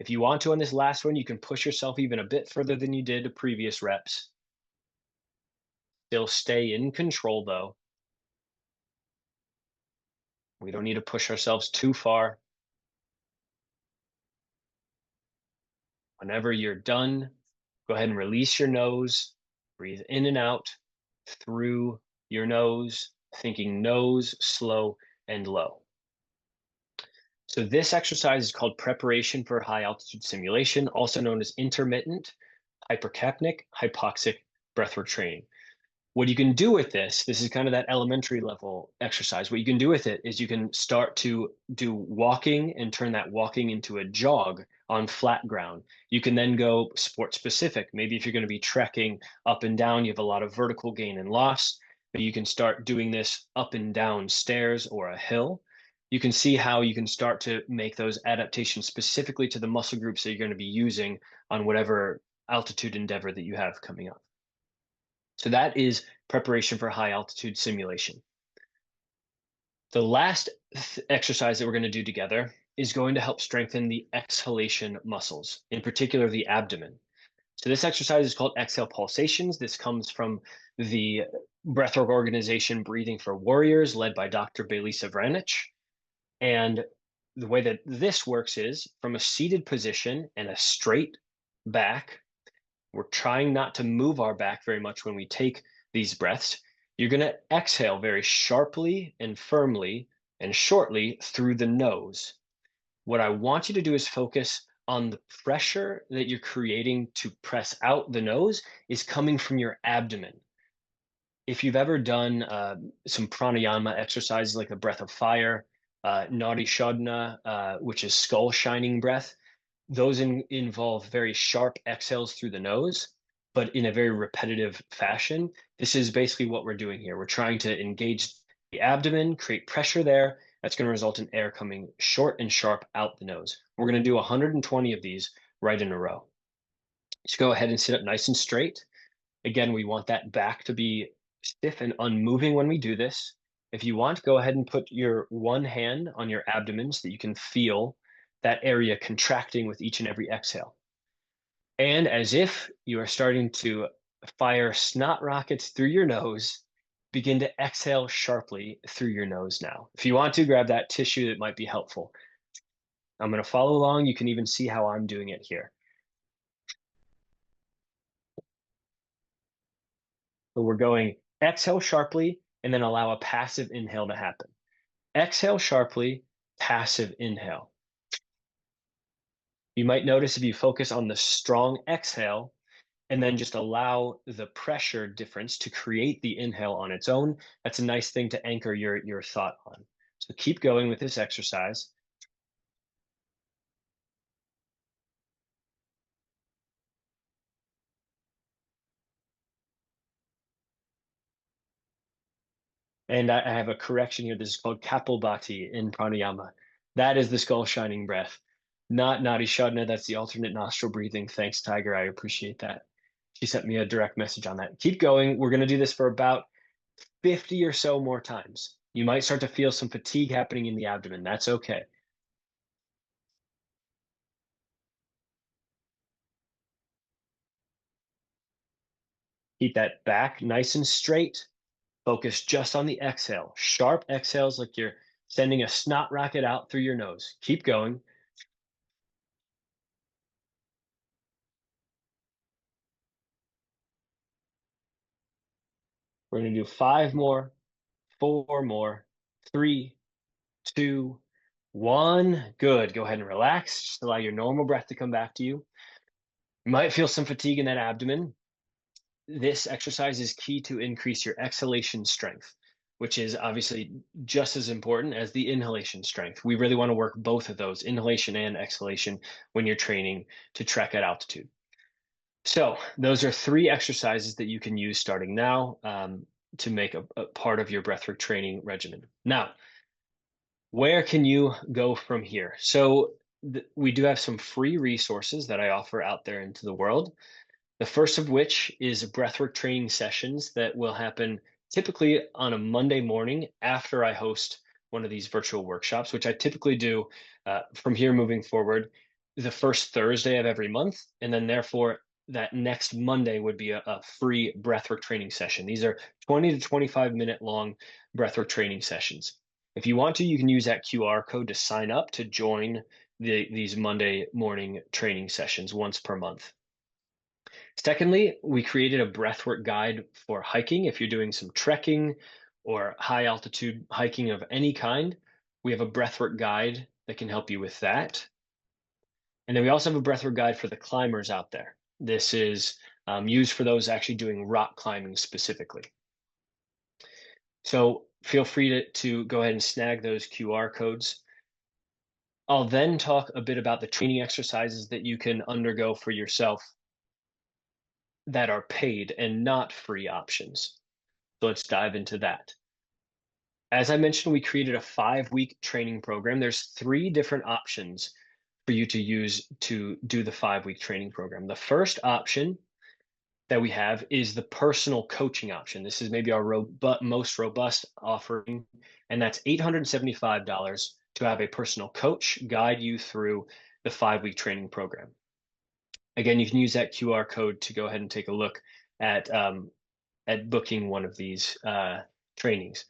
If you want to on this last one, you can push yourself even a bit further than you did the previous reps. Still stay in control though. We don't need to push ourselves too far. Whenever you're done, go ahead and release your nose. Breathe in and out through your nose, thinking nose, slow, and low. So this exercise is called preparation for high altitude simulation, also known as intermittent hypercapnic hypoxic breathwork training. What you can do with this is kind of that elementary level exercise. What you can do with it is you can start to do walking and turn that walking into a jog on flat ground. You can then go sport specific. Maybe if you're going to be trekking up and down, you have a lot of vertical gain and loss, but you can start doing this up and down stairs or a hill. You can see how you can start to make those adaptations specifically to the muscle groups that you're going to be using on whatever altitude endeavor that you have coming up. So that is preparation for high altitude simulation. The last exercise that we're going to do together is going to help strengthen the exhalation muscles, in particular the abdomen. So this exercise is called Exhale Pulsations. This comes from the breathwork organization Breathing for Warriors, led by Dr. Belisa Vranich. And the way that this works is from a seated position and a straight back. We're trying not to move our back very much when we take these breaths. You're going to exhale very sharply and firmly and shortly through the nose. What I want you to do is focus on the pressure that you're creating to press out the nose is coming from your abdomen. If you've ever done some pranayama exercises like the breath of fire, Nadi Shodhana, which is skull shining breath, those involve very sharp exhales through the nose, but in a very repetitive fashion. This is basically what we're doing here. We're trying to engage the abdomen, create pressure there. That's going to result in air coming short and sharp out the nose. We're going to do 120 of these right in a row. Just go ahead and sit up nice and straight. Again, we want that back to be stiff and unmoving when we do this. If you want, go ahead and put your one hand on your abdomen so that you can feel that area contracting with each and every exhale. And as if you are starting to fire snot rockets through your nose, begin to exhale sharply through your nose now. If you want to, grab that tissue that might be helpful. I'm going to follow along. You can even see how I'm doing it here. So we're going exhale sharply and then allow a passive inhale to happen. Exhale sharply, passive inhale. You might notice if you focus on the strong exhale and then just allow the pressure difference to create the inhale on its own, that's a nice thing to anchor your thought on. So keep going with this exercise. And I have a correction here. This is called Kapalbhati in pranayama. That is the skull shining breath, not Nadi Shodhana. That's the alternate nostril breathing. Thanks, Tiger. I appreciate that. She sent me a direct message on that. Keep going. We're going to do this for about 50 or so more times. You might start to feel some fatigue happening in the abdomen. That's okay. Keep that back nice and straight. Focus just on the exhale. Sharp exhales like you're sending a snot rocket out through your nose. Keep going. We're going to do 5 more, 4 more, 3, 2, 1. Good. Go ahead and relax. Just allow your normal breath to come back to you. You might feel some fatigue in that abdomen. This exercise is key to increase your exhalation strength, which is obviously just as important as the inhalation strength. We really want to work both of those, inhalation and exhalation, when you're training to trek at altitude. So, those are 3 exercises that you can use starting now to make a part of your breathwork training regimen. Now, where can you go from here? So, we do have some free resources that I offer out there into the world. The first of which is breathwork training sessions that will happen typically on a Monday morning after I host one of these virtual workshops, which I typically do from here moving forward the first Thursday of every month. And then, therefore, that next Monday would be a free breathwork training session. These are 20 to 25-minute long breathwork training sessions. If you want to, you can use that QR code to sign up to join these Monday morning training sessions once per month. Secondly, we created a breathwork guide for hiking. If you're doing some trekking or high altitude hiking of any kind, we have a breathwork guide that can help you with that. And then we also have a breathwork guide for the climbers out there. This is used for those actually doing rock climbing specifically. So feel free to go ahead and snag those QR codes. I'll then talk a bit about the training exercises that you can undergo for yourself that are paid and not free options. So let's dive into that. As I mentioned, we created a 5-week training program. There's 3 different options for you to use to do the 5-week training program. The first option that we have is the personal coaching option. This is maybe our most robust offering, and that's $875 to have a personal coach guide you through the 5-week training program. Again, you can use that QR code to go ahead and take a look at booking one of these trainings.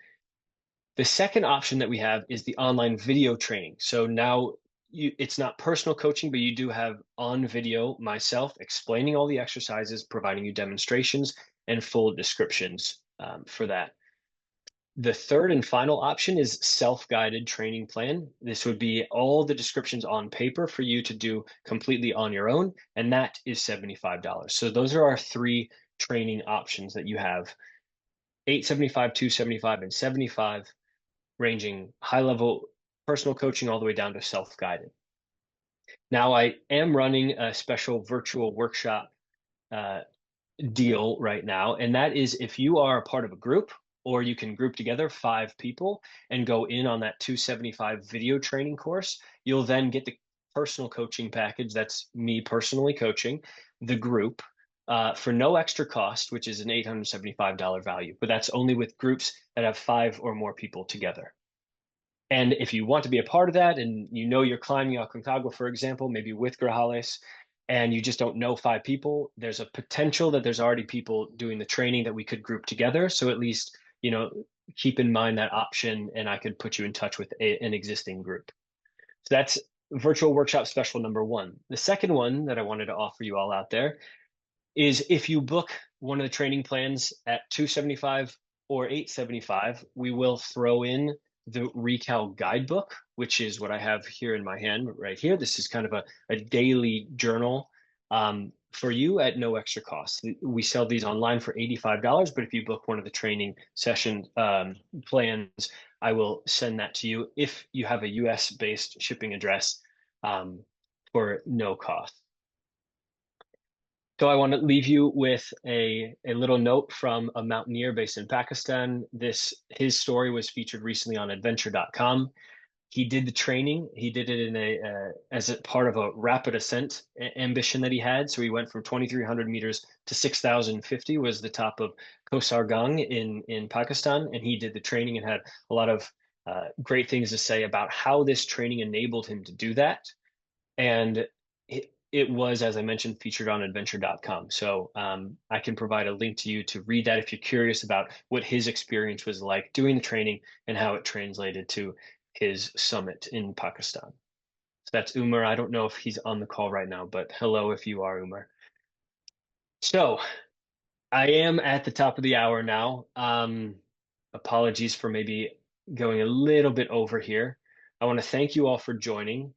The second option that we have is the online video training. So now it's not personal coaching, but you do have on video myself explaining all the exercises, providing you demonstrations and full descriptions for that. The third and final option is self-guided training plan. This would be all the descriptions on paper for you to do completely on your own, and that is $75. So those are our 3 training options that you have: $875, $275, and $75, ranging high level personal coaching all the way down to self-guided. Now, I am running a special virtual workshop deal right now, and that is if you are a part of a group, or you can group together 5 people and go in on that 275 video training course, you'll then get the personal coaching package. That's me personally coaching the group for no extra cost, which is an $875 value, but that's only with groups that have 5 or more people together. And if you want to be a part of that, and you know you're climbing Aconcagua, for example, maybe with Grajales, and you just don't know 5 people, there's a potential that there's already people doing the training that we could group together. So at least, keep in mind that option, and I could put you in touch with an existing group. So that's virtual workshop special number 1. The second one that I wanted to offer you all out there is if you book one of the training plans at 275 or 875, we will throw in the Recal guidebook, which is what I have here in my hand right here. This is kind of a daily journal for you at no extra cost. We sell these online for $85, but if you book one of the training session plans, I will send that to you if you have a US-based shipping address for no cost. So I want to leave you with a little note from a mountaineer based in Pakistan. His story was featured recently on adventure.com. He did the training. He did it in a as a part of a rapid ascent ambition that he had. So he went from 2,300 meters to 6,050 was the top of Kosargang in Pakistan, and he did the training and had a lot of great things to say about how this training enabled him to do that. And it was, as I mentioned, featured on adventure.com. So I can provide a link to you to read that if you're curious about what his experience was like doing the training and how it translated to his summit in Pakistan. So that's Umar. I don't know if he's on the call right now, but hello if you are, Umar. So I am at the top of the hour now. Apologies for maybe going a little bit over here. I want to thank you all for joining.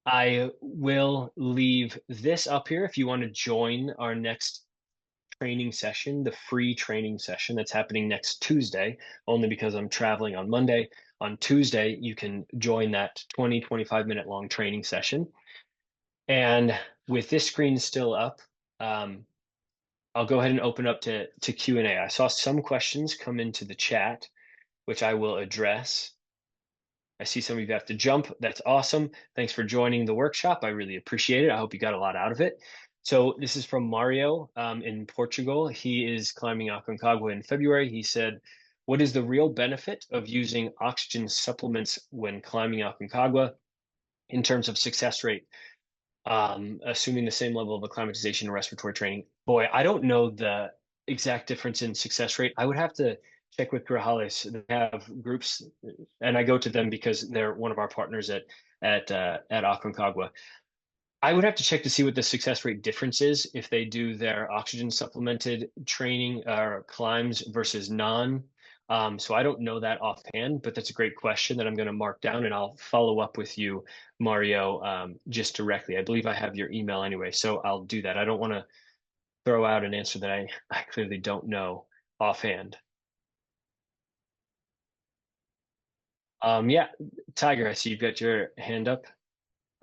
I will leave this up here if you want to join our next training session, the free training session that's happening next Tuesday, only because I'm traveling on Monday. On Tuesday, you can join that 25-minute long training session. And with this screen still up, I'll go ahead and open up to Q&A. I saw some questions come into the chat, which I will address. I see some of you have to jump. That's awesome. Thanks for joining the workshop. I really appreciate it. I hope you got a lot out of it. So this is from Mario in Portugal. He is climbing Aconcagua in February. He said, what is the real benefit of using oxygen supplements when climbing Aconcagua in terms of success rate, assuming the same level of acclimatization and respiratory training? Boy, I don't know the exact difference in success rate. I would have to check with Grajales. They have groups, and I go to them because they're one of our partners at Aconcagua. I would have to check to see what the success rate difference is if they do their oxygen supplemented training or climbs versus non. So I don't know that offhand, but that's a great question that I'm going to mark down, and I'll follow up with you, Mario, just directly. I believe I have your email anyway, so I'll do that. I don't want to throw out an answer that I clearly don't know offhand. Yeah, Tiger, I see you've got your hand up.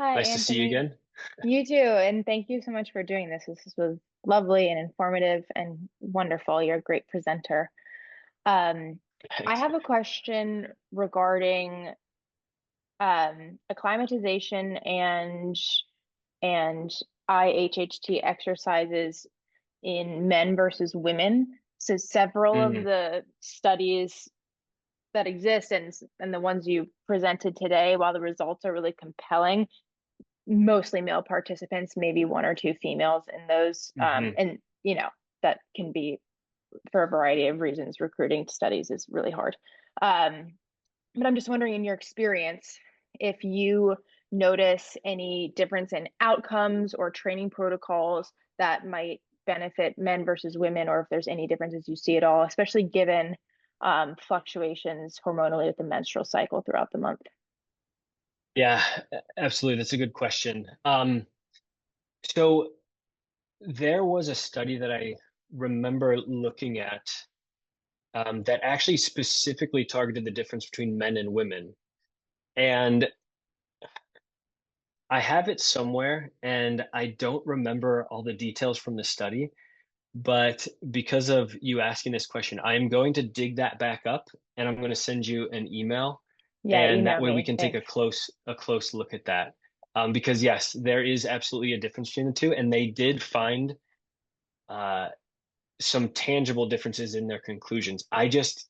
Hi, Nice to see you Anthony. again. You too, and thank you so much for doing this. This was lovely and informative and wonderful. You're a great presenter. Um, I Thanks. have a question regarding acclimatization and IHHT exercises in men versus women. So several of Mm, the studies that exist and the ones you presented today, while the results are really compelling, mostly male participants, maybe one or two females in those. hmm And, that can be for a variety of reasons. Recruiting studies is really hard. Um, but I'm just wondering, in your experience, if you notice any difference in outcomes or training protocols that might benefit men versus women, or if there's any differences you see at all, especially given fluctuations hormonally with the menstrual cycle throughout the month. Yeah, absolutely. That's a good question. So there was a study that I remember looking at that actually specifically targeted the difference between men and women. And I have it somewhere, and I don't remember all the details from the study. But because of you asking this question, I am going to dig that back up and I'm going to send you an email. Yeah, And that email way we me. can take Thanks. a close look at that. Because yes, there is absolutely a difference between the two, and they did find uh, some tangible differences in their conclusions. That's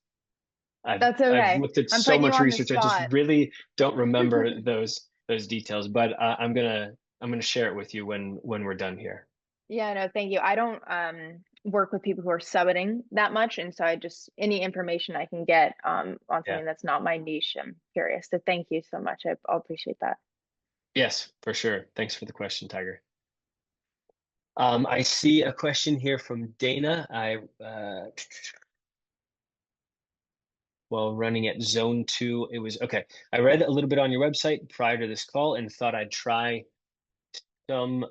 I've okay. looked at I'm so putting you much on the research, I just spot. really don't remember those details. But I'm gonna share it with you when we're done here. Yeah, no, thank you. I don't work with people who are subbing that much, and so I just any information I can get on Yeah. something that's not my niche, I'm curious. So thank you so much. I'll appreciate that. Yes, for sure. Thanks for the question, Tiger. I see a question here from Dana. While running at zone two, it was okay. I read a little bit on your website prior to this call and thought I'd try some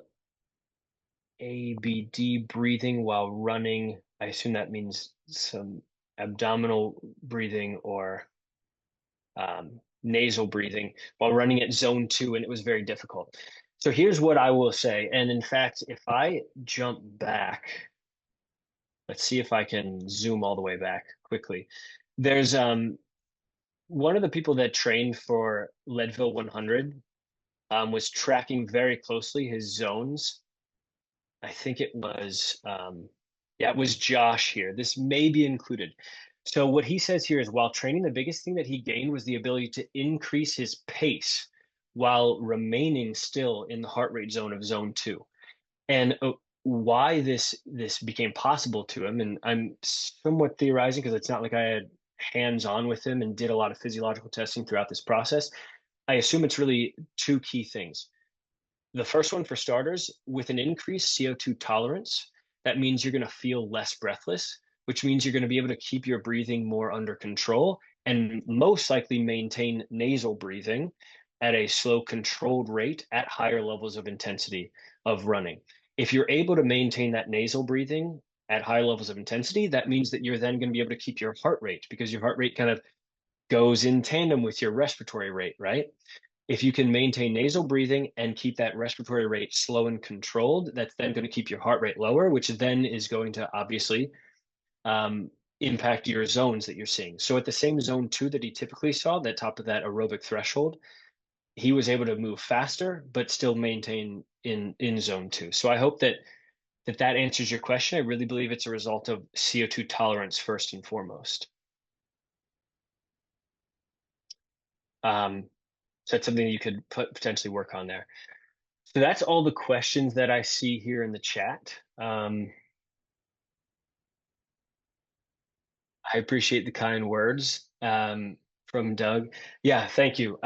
ABD breathing while running. I assume that means some abdominal breathing or nasal breathing while running at zone two, and it was very difficult. So here's what I will say. And in fact, if I jump back, let's see if I can zoom all the way back quickly. There's one of the people that trained for Leadville 100 was tracking very closely his zones. I think it was, yeah, it was Josh here. This may be included. So what he says here is while training, the biggest thing that he gained was the ability to increase his pace while remaining still in the heart rate zone of zone two. And why this became possible to him, and I'm somewhat theorizing because it's not like I had hands-on with him and did a lot of physiological testing throughout this process. I assume it's really two key things. The first one, for starters, with an increased CO2 tolerance, that means you're going to feel less breathless, which means you're going to be able to keep your breathing more under control and most likely maintain nasal breathing at a slow, controlled rate at higher levels of intensity of running. If you're able to maintain that nasal breathing at high levels of intensity, that means that you're then going to be able to keep your heart rate, because your heart rate kind of goes in tandem with your respiratory rate, right? If you can maintain nasal breathing and keep that respiratory rate slow and controlled, that's then going to keep your heart rate lower, which then is going to obviously um, impact your zones that you're seeing. So at the same zone two that he typically saw, that top of that aerobic threshold, he was able to move faster, but still maintain in zone two. So I hope that answers your question. I really believe it's a result of CO2 tolerance first and foremost. Um, so that's something you could potentially work on there. So that's all the questions that I see here in the chat. I appreciate the kind words from Doug. Yeah, thank you.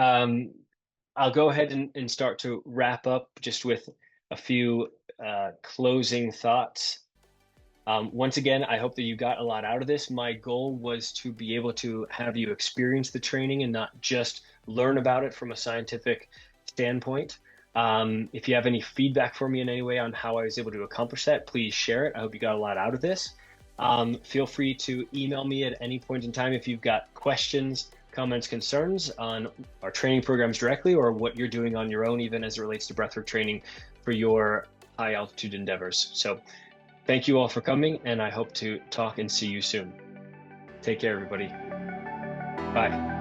I'll go ahead and start to wrap up just with a few closing thoughts. Once again, I hope that you got a lot out of this. My goal was to be able to have you experience the training and not just learn about it from a scientific standpoint. If you have any feedback for me in any way on how I was able to accomplish that, please share it. I hope you got a lot out of this. Feel free to email me at any point in time if you've got questions, comments, concerns on our training programs directly, or what you're doing on your own, even as it relates to breathwork training for your high altitude endeavors. So thank you all for coming, and I hope to talk and see you soon. Take care, everybody. Bye.